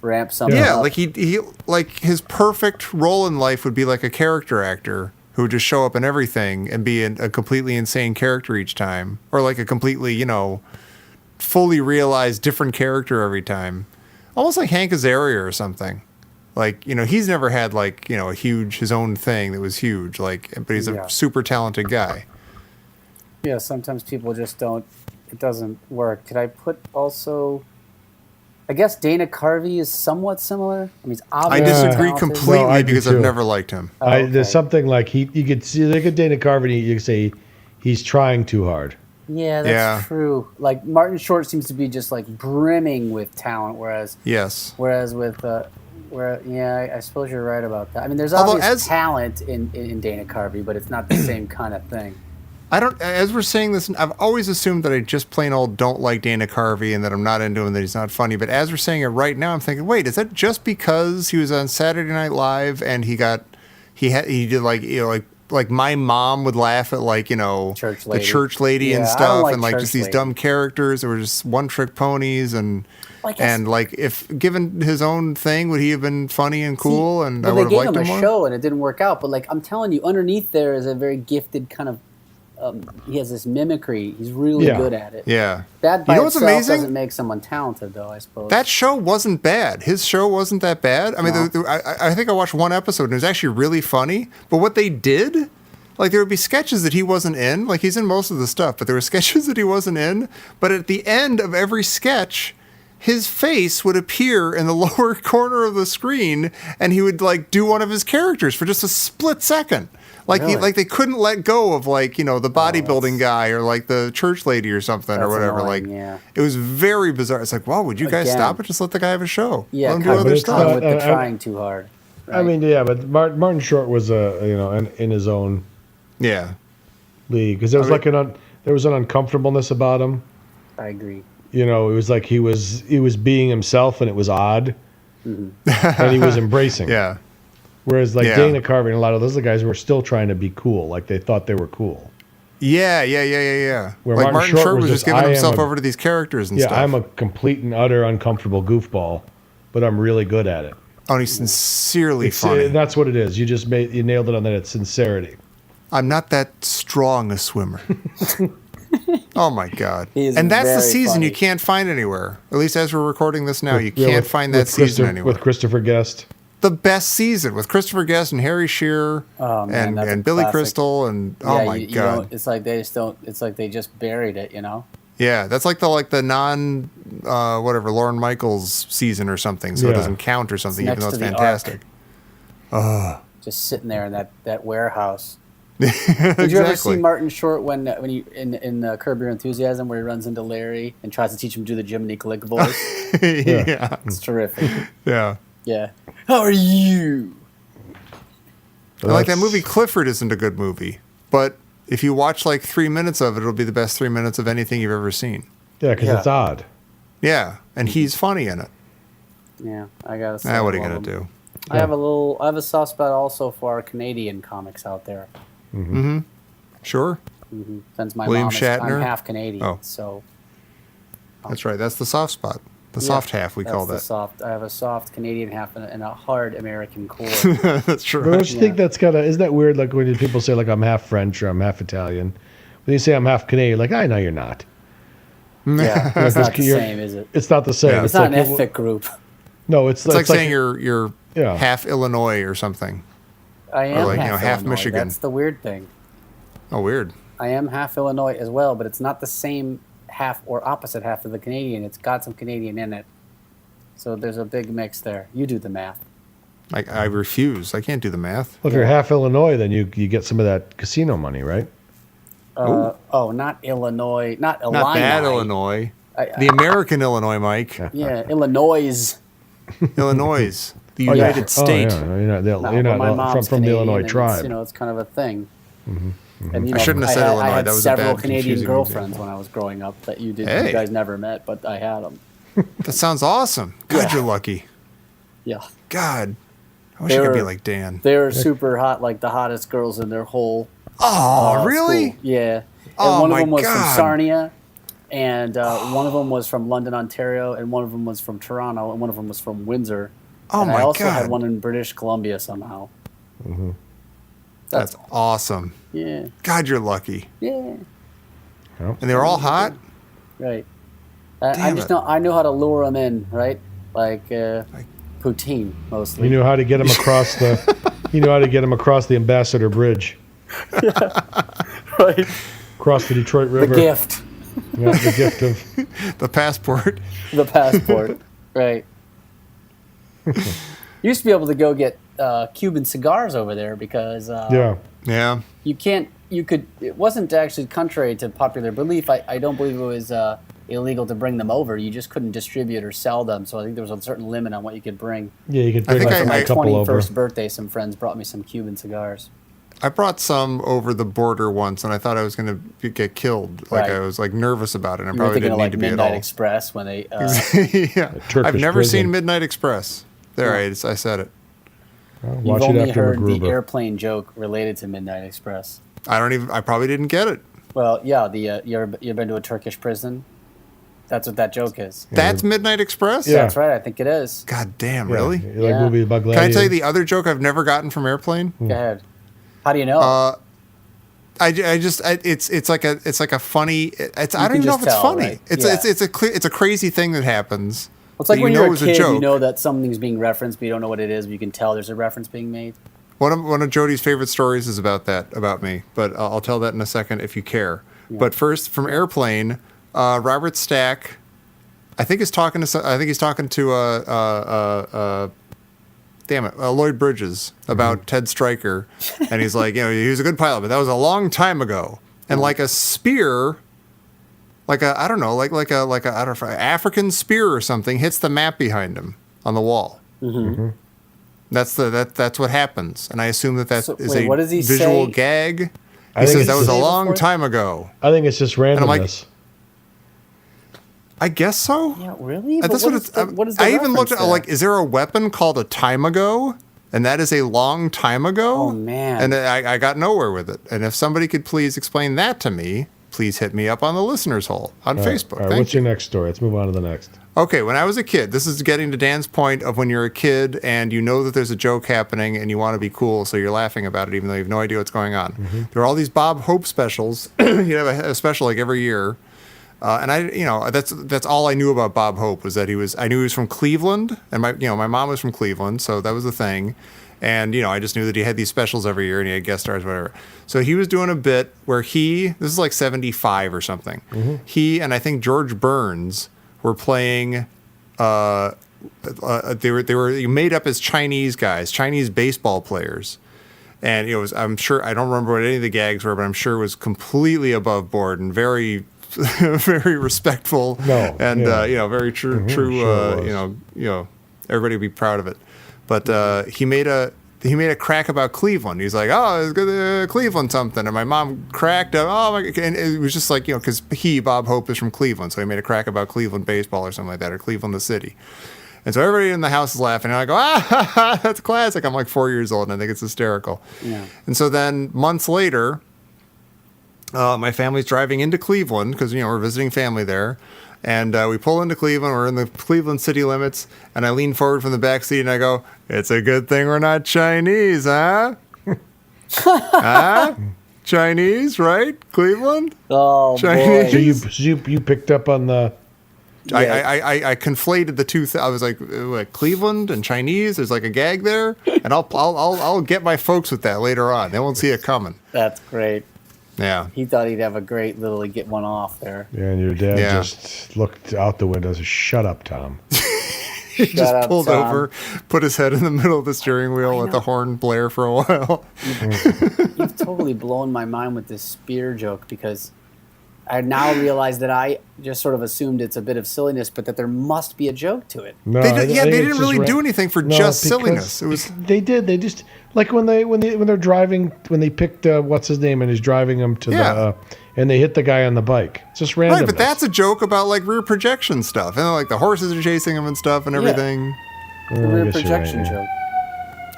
[SPEAKER 2] ramp something
[SPEAKER 3] Yeah,
[SPEAKER 2] up.
[SPEAKER 3] like he like his perfect role in life would be like a character actor who would just show up in everything and be a completely insane character each time, or like a completely fully realized different character every time. Almost like Hank Azaria or something. Like, he's never had like, his own thing that was huge. Like, but he's a super talented guy.
[SPEAKER 2] Yeah, sometimes people just don't. It doesn't work. Could I put also? I guess Dana Carvey is somewhat similar. I mean, he's
[SPEAKER 3] I
[SPEAKER 2] obviously
[SPEAKER 3] disagree
[SPEAKER 2] talented.
[SPEAKER 3] completely
[SPEAKER 4] No, I do
[SPEAKER 3] because
[SPEAKER 4] too.
[SPEAKER 3] I've never liked him.
[SPEAKER 2] Okay.
[SPEAKER 4] There's something like you could see, look at Dana Carvey, and you could say he's trying too hard.
[SPEAKER 2] Yeah, that's
[SPEAKER 3] Yeah.
[SPEAKER 2] true. Like Martin Short seems to be just like brimming with talent, whereas
[SPEAKER 3] Yes.
[SPEAKER 2] with I suppose you're right about that. I mean, there's
[SPEAKER 3] Although
[SPEAKER 2] obvious talent in Dana Carvey, but it's not the same kind of thing.
[SPEAKER 3] As we're saying this, I've always assumed that I just plain old don't like Dana Carvey and that I'm not into him, that he's not funny. But as we're saying it right now, I'm thinking, wait, is that just because he was on Saturday Night Live and he did like my mom would laugh at
[SPEAKER 2] Church
[SPEAKER 3] the
[SPEAKER 2] lady.
[SPEAKER 3] church lady
[SPEAKER 2] Yeah,
[SPEAKER 3] and
[SPEAKER 2] I don't
[SPEAKER 3] stuff,
[SPEAKER 2] like
[SPEAKER 3] and like
[SPEAKER 2] church
[SPEAKER 3] just these
[SPEAKER 2] lady.
[SPEAKER 3] dumb characters that were just one trick ponies and like if given his own thing, would he have been funny and cool? And I
[SPEAKER 2] Well,
[SPEAKER 3] would
[SPEAKER 2] they
[SPEAKER 3] have
[SPEAKER 2] gave
[SPEAKER 3] liked
[SPEAKER 2] him
[SPEAKER 3] him
[SPEAKER 2] a
[SPEAKER 3] more.
[SPEAKER 2] show and it didn't work out. But like I'm telling you, underneath there is a very gifted kind of. He has this mimicry. He's really
[SPEAKER 4] Yeah.
[SPEAKER 2] good at it.
[SPEAKER 3] Yeah.
[SPEAKER 2] That by
[SPEAKER 3] You know what's
[SPEAKER 2] itself
[SPEAKER 3] amazing?
[SPEAKER 2] doesn't make someone talented, though. I suppose
[SPEAKER 3] That show wasn't bad. His show wasn't that bad. I mean,
[SPEAKER 2] No.
[SPEAKER 3] I think I watched one episode and it was actually really funny. But what they did, like there would be sketches that he wasn't in. Like he's in most of the stuff, but there were sketches that he wasn't in. But at the end of every sketch, his face would appear in the lower corner of the screen, and he would like do one of his characters for just a split second. Like
[SPEAKER 2] Really?
[SPEAKER 3] they couldn't let go of the bodybuilding guy or like the church lady or something or
[SPEAKER 2] That's
[SPEAKER 3] whatever.
[SPEAKER 2] annoying,
[SPEAKER 3] like
[SPEAKER 2] yeah.
[SPEAKER 3] it was very bizarre. It's like, wow, would you guys
[SPEAKER 2] Again.
[SPEAKER 3] stop it? Just let the guy have a show.
[SPEAKER 2] yeah,
[SPEAKER 3] Let him do
[SPEAKER 2] kind of
[SPEAKER 3] other
[SPEAKER 4] it's
[SPEAKER 3] stuff.
[SPEAKER 4] not-
[SPEAKER 2] with the
[SPEAKER 4] I-
[SPEAKER 2] trying too hard. Right?
[SPEAKER 4] I mean, yeah, but Martin Short was in his own
[SPEAKER 3] Yeah.
[SPEAKER 4] league because there was there was an uncomfortableness about him.
[SPEAKER 2] I agree.
[SPEAKER 4] It was like he was being himself, and it was odd, and he was embracing.
[SPEAKER 3] Yeah.
[SPEAKER 4] Whereas like
[SPEAKER 3] Yeah.
[SPEAKER 4] Dana Carvey and a lot of those other guys were still trying to be cool, like they thought they were cool.
[SPEAKER 3] Yeah.
[SPEAKER 4] Where
[SPEAKER 3] Like
[SPEAKER 4] Martin
[SPEAKER 3] Martin
[SPEAKER 4] Short
[SPEAKER 3] Short
[SPEAKER 4] was
[SPEAKER 3] was just
[SPEAKER 4] just,
[SPEAKER 3] giving
[SPEAKER 4] I am
[SPEAKER 3] himself
[SPEAKER 4] a-
[SPEAKER 3] over to these characters and
[SPEAKER 4] Yeah,
[SPEAKER 3] stuff.
[SPEAKER 4] I'm a complete and utter uncomfortable goofball, but I'm really good at it.
[SPEAKER 3] Oh, he's sincerely funny.
[SPEAKER 4] That's what it is. You just you nailed it on that. It's sincerity.
[SPEAKER 3] I'm not that strong a swimmer. Oh my God.
[SPEAKER 2] He is
[SPEAKER 3] And that's the
[SPEAKER 2] very
[SPEAKER 3] season
[SPEAKER 2] funny.
[SPEAKER 3] you can't find anywhere. At least as we're recording this now, you
[SPEAKER 4] Yeah,
[SPEAKER 3] can't
[SPEAKER 4] with-
[SPEAKER 3] find that
[SPEAKER 4] with
[SPEAKER 3] season
[SPEAKER 4] Christopher-
[SPEAKER 3] anywhere.
[SPEAKER 4] with Christopher Guest.
[SPEAKER 3] The best season with Christopher Guest and Harry Shearer
[SPEAKER 2] Oh, man, that's a
[SPEAKER 3] and Billy
[SPEAKER 2] classic.
[SPEAKER 3] Crystal and oh my
[SPEAKER 2] you
[SPEAKER 3] God.
[SPEAKER 2] don't- it's like they just don't. It's like they just buried it.
[SPEAKER 3] Yeah, that's like the non whatever Lauren Michaels season or something, so it
[SPEAKER 4] Yeah.
[SPEAKER 3] doesn't count or something, even
[SPEAKER 2] next
[SPEAKER 3] though it's
[SPEAKER 2] to the
[SPEAKER 3] fantastic.
[SPEAKER 2] Just sitting there in that warehouse. Did you ever see
[SPEAKER 3] Exactly.
[SPEAKER 2] Martin Short when he in Curb Your Enthusiasm where he runs into Larry and tries to teach him to do the Jiminy Glick voice?
[SPEAKER 3] Yeah,
[SPEAKER 2] It's terrific.
[SPEAKER 3] yeah.
[SPEAKER 2] Yeah. How are you?
[SPEAKER 3] And like that
[SPEAKER 4] That's-
[SPEAKER 3] movie Clifford isn't a good movie, but if you watch like 3 minutes of it, it'll be the best 3 minutes of anything you've ever seen.
[SPEAKER 4] Yeah, because
[SPEAKER 2] Yeah.
[SPEAKER 4] it's odd.
[SPEAKER 3] Yeah, and he's funny in it.
[SPEAKER 2] Yeah, I gotta say.
[SPEAKER 3] What are you
[SPEAKER 2] I
[SPEAKER 3] gonna
[SPEAKER 2] love him.
[SPEAKER 3] do?
[SPEAKER 2] I have a soft spot also for our Canadian comics out there.
[SPEAKER 3] Sure,
[SPEAKER 2] Since my
[SPEAKER 3] William
[SPEAKER 2] mom
[SPEAKER 3] Shatner?
[SPEAKER 2] I'm half Canadian,
[SPEAKER 3] Oh.
[SPEAKER 2] so
[SPEAKER 3] that's right. That's the soft spot, the soft half we call
[SPEAKER 2] that's the
[SPEAKER 3] that.
[SPEAKER 2] soft. I have a soft Canadian half and a hard American core.
[SPEAKER 3] That's true.
[SPEAKER 4] But don't you
[SPEAKER 2] Yeah.
[SPEAKER 4] think that's kind of, isn't that weird? Like when people say like I'm half French or I'm half Italian. When you say I'm half Canadian, like I know you're not.
[SPEAKER 2] Yeah, it's not the
[SPEAKER 4] You're-
[SPEAKER 2] same, is it?
[SPEAKER 4] It's not the same.
[SPEAKER 3] Yeah.
[SPEAKER 2] It's not an
[SPEAKER 4] like,
[SPEAKER 2] ethnic group.
[SPEAKER 4] No, it's
[SPEAKER 3] It's like saying you're
[SPEAKER 4] Yeah.
[SPEAKER 3] half Illinois or something.
[SPEAKER 2] I am
[SPEAKER 3] like, half
[SPEAKER 2] Illinois.
[SPEAKER 3] Michigan.
[SPEAKER 2] That's the weird thing.
[SPEAKER 3] Oh, weird.
[SPEAKER 2] I am half Illinois as well, but it's not the same half or opposite half of the Canadian. It's got some Canadian in it. So there's a big mix there. You do the math.
[SPEAKER 3] I refuse. I can't do the math.
[SPEAKER 4] Well, if you're half Illinois, then you get some of that casino money, right?
[SPEAKER 2] Not Illinois. Not Illini.
[SPEAKER 3] Not that Illinois.
[SPEAKER 2] I-
[SPEAKER 3] The American Illinois, Mike.
[SPEAKER 2] Yeah, Illinois.
[SPEAKER 3] Illinois. the
[SPEAKER 4] Oh, yeah.
[SPEAKER 3] United States.
[SPEAKER 4] Oh, yeah. You're
[SPEAKER 2] No,
[SPEAKER 4] not
[SPEAKER 2] but my mom's
[SPEAKER 4] from the
[SPEAKER 2] Canadian,
[SPEAKER 4] Illinois
[SPEAKER 2] and
[SPEAKER 4] tribe.
[SPEAKER 2] it's kind of a thing. And,
[SPEAKER 3] I shouldn't have said Illinois.
[SPEAKER 2] I had
[SPEAKER 3] That was a
[SPEAKER 2] several
[SPEAKER 3] bad,
[SPEAKER 2] Canadian
[SPEAKER 3] confusing
[SPEAKER 2] girlfriends
[SPEAKER 3] example.
[SPEAKER 2] when I was growing up that you
[SPEAKER 3] Hey.
[SPEAKER 2] guys never met, but I had them.
[SPEAKER 3] That sounds awesome. God,
[SPEAKER 2] Yeah.
[SPEAKER 3] you're lucky.
[SPEAKER 2] Yeah.
[SPEAKER 3] God, I wish I could be
[SPEAKER 2] They're-
[SPEAKER 3] like Dan.
[SPEAKER 2] They were super hot, like the hottest girls in their whole
[SPEAKER 3] Oh, really?
[SPEAKER 2] school. Yeah. And
[SPEAKER 3] Oh,
[SPEAKER 2] one of
[SPEAKER 3] my
[SPEAKER 2] them was
[SPEAKER 3] God.
[SPEAKER 2] from Sarnia, and one of them was from London, Ontario, and one of them was from Toronto, and one of them was from Windsor.
[SPEAKER 3] Oh,
[SPEAKER 2] and
[SPEAKER 3] my
[SPEAKER 2] I also
[SPEAKER 3] God.
[SPEAKER 2] had one in British Columbia somehow.
[SPEAKER 3] That's awesome.
[SPEAKER 2] Yeah.
[SPEAKER 3] God, you're lucky.
[SPEAKER 2] Yeah.
[SPEAKER 3] And they were all hot?
[SPEAKER 2] Right. I
[SPEAKER 3] Damn
[SPEAKER 2] just
[SPEAKER 3] it.
[SPEAKER 2] know I know how to lure them in, right? Like poutine mostly.
[SPEAKER 4] You knew how to get him across the. You know how to get him across the Ambassador Bridge,
[SPEAKER 2] Right.
[SPEAKER 4] across the Detroit
[SPEAKER 2] The
[SPEAKER 4] River.
[SPEAKER 2] gift,
[SPEAKER 4] Yeah, the gift of.
[SPEAKER 3] The passport.
[SPEAKER 2] the passport, right? You used to be able to go get Cuban cigars over there because
[SPEAKER 4] Yeah.
[SPEAKER 3] Yeah.
[SPEAKER 2] you can't. You could. It wasn't actually contrary to popular belief. I don't believe it was illegal to bring them over. You just couldn't distribute or sell them. So I think there was a certain limit on what you could bring.
[SPEAKER 4] Yeah, you could
[SPEAKER 3] I
[SPEAKER 4] bring
[SPEAKER 3] think
[SPEAKER 4] like
[SPEAKER 3] I-
[SPEAKER 4] a
[SPEAKER 2] My
[SPEAKER 4] couple over.
[SPEAKER 2] 21st birthday, some friends brought me some Cuban cigars.
[SPEAKER 3] I brought some over the border once, and I thought I was going to get killed. Like
[SPEAKER 2] Right.
[SPEAKER 3] I was like nervous about it. And I
[SPEAKER 2] You were
[SPEAKER 3] probably
[SPEAKER 2] thinking
[SPEAKER 3] didn't
[SPEAKER 2] of
[SPEAKER 3] need
[SPEAKER 2] like
[SPEAKER 3] to be at
[SPEAKER 2] Midnight
[SPEAKER 3] all.
[SPEAKER 2] Express when they.
[SPEAKER 3] Yeah.
[SPEAKER 4] Turkish
[SPEAKER 3] I've never
[SPEAKER 4] prison.
[SPEAKER 3] seen Midnight Express. There, I said it.
[SPEAKER 4] Well,
[SPEAKER 2] You've
[SPEAKER 4] watch it
[SPEAKER 2] only
[SPEAKER 4] after
[SPEAKER 2] heard the
[SPEAKER 4] MacGruber.
[SPEAKER 2] airplane joke related to Midnight Express.
[SPEAKER 3] I probably didn't get it.
[SPEAKER 2] Well, yeah, you've been to a Turkish prison. That's what that joke is.
[SPEAKER 3] That's Midnight Express?
[SPEAKER 4] Yeah.
[SPEAKER 2] That's right. I think it is.
[SPEAKER 3] God damn,
[SPEAKER 4] Yeah,
[SPEAKER 3] really?
[SPEAKER 4] You like
[SPEAKER 2] Yeah.
[SPEAKER 4] movie about
[SPEAKER 3] Can I
[SPEAKER 4] gladiators?
[SPEAKER 3] tell you the other joke I've never gotten from Airplane?
[SPEAKER 2] Go ahead. How do you know?
[SPEAKER 3] It's like a funny. It's I don't
[SPEAKER 2] can
[SPEAKER 3] even know if
[SPEAKER 2] just
[SPEAKER 3] it's
[SPEAKER 2] tell,
[SPEAKER 3] funny.
[SPEAKER 2] right?
[SPEAKER 3] It's
[SPEAKER 2] Yeah.
[SPEAKER 3] it's a crazy thing that happens.
[SPEAKER 2] It's like
[SPEAKER 3] that
[SPEAKER 2] when
[SPEAKER 3] you
[SPEAKER 2] you're
[SPEAKER 3] know
[SPEAKER 2] a
[SPEAKER 3] is a
[SPEAKER 2] kid, you
[SPEAKER 3] joke.
[SPEAKER 2] know that something's being referenced, but you don't know what it is. But you can tell there's a reference being made.
[SPEAKER 3] One of Jody's favorite stories is about me, but I'll tell that in a second if you care. But first, from Airplane, Robert Stack, I think he's talking to Lloyd Bridges about Ted Stryker, and he's like, he was a good pilot, but that was a long time ago, and like a spear. Like a African spear or something hits the map behind him on the wall. Mm-hmm. That's what happens, and I assume that is
[SPEAKER 2] wait,
[SPEAKER 3] a
[SPEAKER 2] what does he
[SPEAKER 3] visual
[SPEAKER 2] say?
[SPEAKER 3] gag. He
[SPEAKER 4] think
[SPEAKER 3] says
[SPEAKER 4] it's
[SPEAKER 3] that was a
[SPEAKER 2] just-
[SPEAKER 3] long time ago.
[SPEAKER 4] I think it's just
[SPEAKER 3] I'm like,
[SPEAKER 4] randomness.
[SPEAKER 3] I guess so.
[SPEAKER 2] Yeah, really?
[SPEAKER 3] And
[SPEAKER 2] But
[SPEAKER 3] that's
[SPEAKER 2] what
[SPEAKER 3] what
[SPEAKER 2] is
[SPEAKER 3] it's.
[SPEAKER 2] the, what is the
[SPEAKER 3] I even looked at
[SPEAKER 2] reference
[SPEAKER 3] like, is there a weapon called a time ago? And that is a long time ago.
[SPEAKER 2] Oh, man.
[SPEAKER 3] And I got nowhere with it. And if somebody could please explain that to me, please hit me up on the listeners' hole on Facebook.
[SPEAKER 4] All right,
[SPEAKER 3] Thank
[SPEAKER 4] what's
[SPEAKER 3] you.
[SPEAKER 4] your next story? Let's move on to the next.
[SPEAKER 3] Okay, when I was a kid, this is getting to Dan's point of when you're a kid and you know that there's a joke happening and you want to be cool, so you're laughing about it even though you have no idea what's going on. There are all these Bob Hope specials. You have a special like every year. And that's all I knew about Bob Hope was that I knew he was from Cleveland, and my mom was from Cleveland, so that was the thing. And I just knew that he had these specials every year and he had guest stars, whatever. So he was doing a bit where this is like 75 or something. He and I think George Burns were playing. They were made up as Chinese guys, Chinese baseball players. And I'm sure, I don't remember what any of the gags were, but I'm sure it was completely above board and very, very respectful.
[SPEAKER 4] No,
[SPEAKER 3] and
[SPEAKER 4] yeah.
[SPEAKER 3] very true.
[SPEAKER 4] Sure it
[SPEAKER 3] Everybody would be proud of it. But he made a crack about Cleveland. He's like, oh, it's good, Cleveland something. And my mom cracked up. Oh my! And it was just like because Bob Hope is from Cleveland, so he made a crack about Cleveland baseball or something like that, or Cleveland the city. And so everybody in the house is laughing, and I go, that's classic. I'm like 4 years old, and I think it's hysterical.
[SPEAKER 2] Yeah.
[SPEAKER 3] And so then months later, my family's driving into Cleveland because we're visiting family there. And we pull into Cleveland. We're in the Cleveland city limits. And I lean forward from the back seat and I go, it's a good thing we're not Chinese, huh? Huh? Chinese, right? Cleveland?
[SPEAKER 2] Oh,
[SPEAKER 3] Chinese.
[SPEAKER 2] boy.
[SPEAKER 4] So you picked up on the.
[SPEAKER 3] I conflated the two. I was like Cleveland and Chinese. There's like a gag there. And I'll get my folks with that later on. They won't see it coming.
[SPEAKER 2] That's great.
[SPEAKER 3] Yeah.
[SPEAKER 2] He thought he'd have a great little get one off there.
[SPEAKER 4] Yeah, and your dad
[SPEAKER 3] Yeah.
[SPEAKER 4] just looked out the window and said, "Shut up, Tom."
[SPEAKER 3] He
[SPEAKER 2] Shut
[SPEAKER 3] just
[SPEAKER 2] up,
[SPEAKER 3] pulled
[SPEAKER 2] Tom.
[SPEAKER 3] over, put his head in the middle of the steering wheel, let the horn blare for a while.
[SPEAKER 2] You've totally blown my mind with this spear joke because I now realize that I just sort of assumed it's a bit of silliness, but that there must be a joke to it.
[SPEAKER 4] No,
[SPEAKER 3] They
[SPEAKER 4] I
[SPEAKER 3] didn't
[SPEAKER 4] think it's
[SPEAKER 3] really
[SPEAKER 4] just
[SPEAKER 3] do anything for
[SPEAKER 4] No,
[SPEAKER 3] just
[SPEAKER 4] because
[SPEAKER 3] silliness. It was
[SPEAKER 4] They did. They just like when they're driving, when they picked what's his name and he's driving them to the and they hit the guy on the bike. It's just random.
[SPEAKER 3] right, but that's a joke about like rear projection stuff, and like the horses are chasing him and stuff and everything.
[SPEAKER 2] The rear projection joke.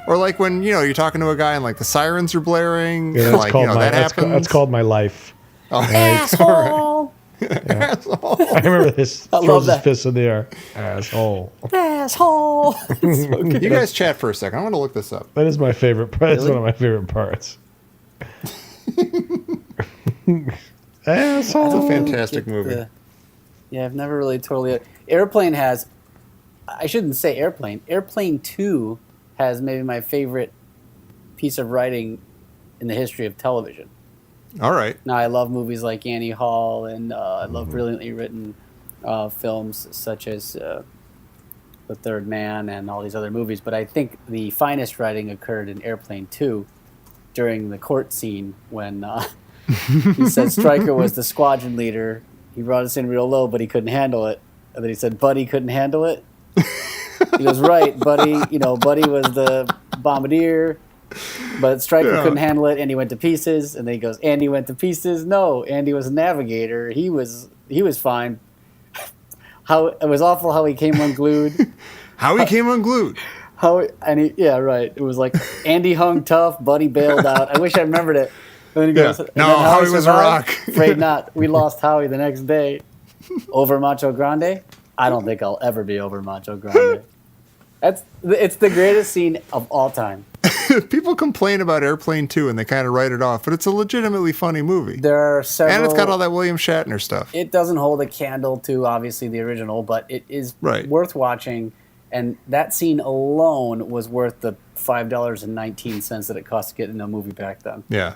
[SPEAKER 3] Or like when you're talking to a guy and like the sirens are blaring,
[SPEAKER 4] Yeah,
[SPEAKER 3] and
[SPEAKER 4] that's
[SPEAKER 3] like
[SPEAKER 4] called
[SPEAKER 3] that happens.
[SPEAKER 4] that's called my life.
[SPEAKER 3] Oh,
[SPEAKER 2] Asshole!
[SPEAKER 3] asshole.
[SPEAKER 4] I remember this.
[SPEAKER 2] I
[SPEAKER 4] Throws
[SPEAKER 2] love
[SPEAKER 4] his
[SPEAKER 2] that.
[SPEAKER 4] fist in the air. Asshole.
[SPEAKER 2] Asshole! It's so good.
[SPEAKER 3] You guys chat for a second. I want to look this up.
[SPEAKER 4] That is my favorite part. That's
[SPEAKER 2] Really?
[SPEAKER 4] one of my favorite parts. Asshole.
[SPEAKER 3] It's a fantastic
[SPEAKER 2] Get
[SPEAKER 3] movie.
[SPEAKER 2] Yeah, I've never really totally. Airplane has. I shouldn't say Airplane. Airplane 2 has maybe my favorite piece of writing in the history of television.
[SPEAKER 3] All right.
[SPEAKER 2] Now, I love movies like Annie Hall, and I love brilliantly written films such as The Third Man and all these other movies. But I think the finest writing occurred in Airplane 2 during the court scene when he said Stryker was the squadron leader. He brought us in real low, but he couldn't handle it. And then he said, Buddy couldn't handle it. He goes, right, Buddy. Buddy was the bombardier. But Stryker couldn't handle it, and he went to pieces. And then he goes, Andy went to pieces. No, Andy was a navigator. He was fine. How it was awful how he came unglued.
[SPEAKER 3] How he came unglued.
[SPEAKER 2] It was like Andy hung tough, Buddy bailed out. I wish I remembered it. And then he goes,
[SPEAKER 3] Yeah.
[SPEAKER 2] and
[SPEAKER 3] No,
[SPEAKER 2] then
[SPEAKER 3] Howie was a
[SPEAKER 2] survived?
[SPEAKER 3] rock.
[SPEAKER 2] Afraid not. We lost Howie the next day over Macho Grande. I don't think I'll ever be over Macho Grande. It's the greatest scene of all time.
[SPEAKER 3] People complain about Airplane 2 and they kind of write it off, but it's a legitimately funny movie.
[SPEAKER 2] There are several.
[SPEAKER 3] And it's got all that William Shatner stuff.
[SPEAKER 2] It doesn't hold a candle to obviously the original, but it is
[SPEAKER 3] Right.
[SPEAKER 2] worth watching. And that scene alone was worth the $5.19 that it cost to get in a movie back then.
[SPEAKER 3] Yeah.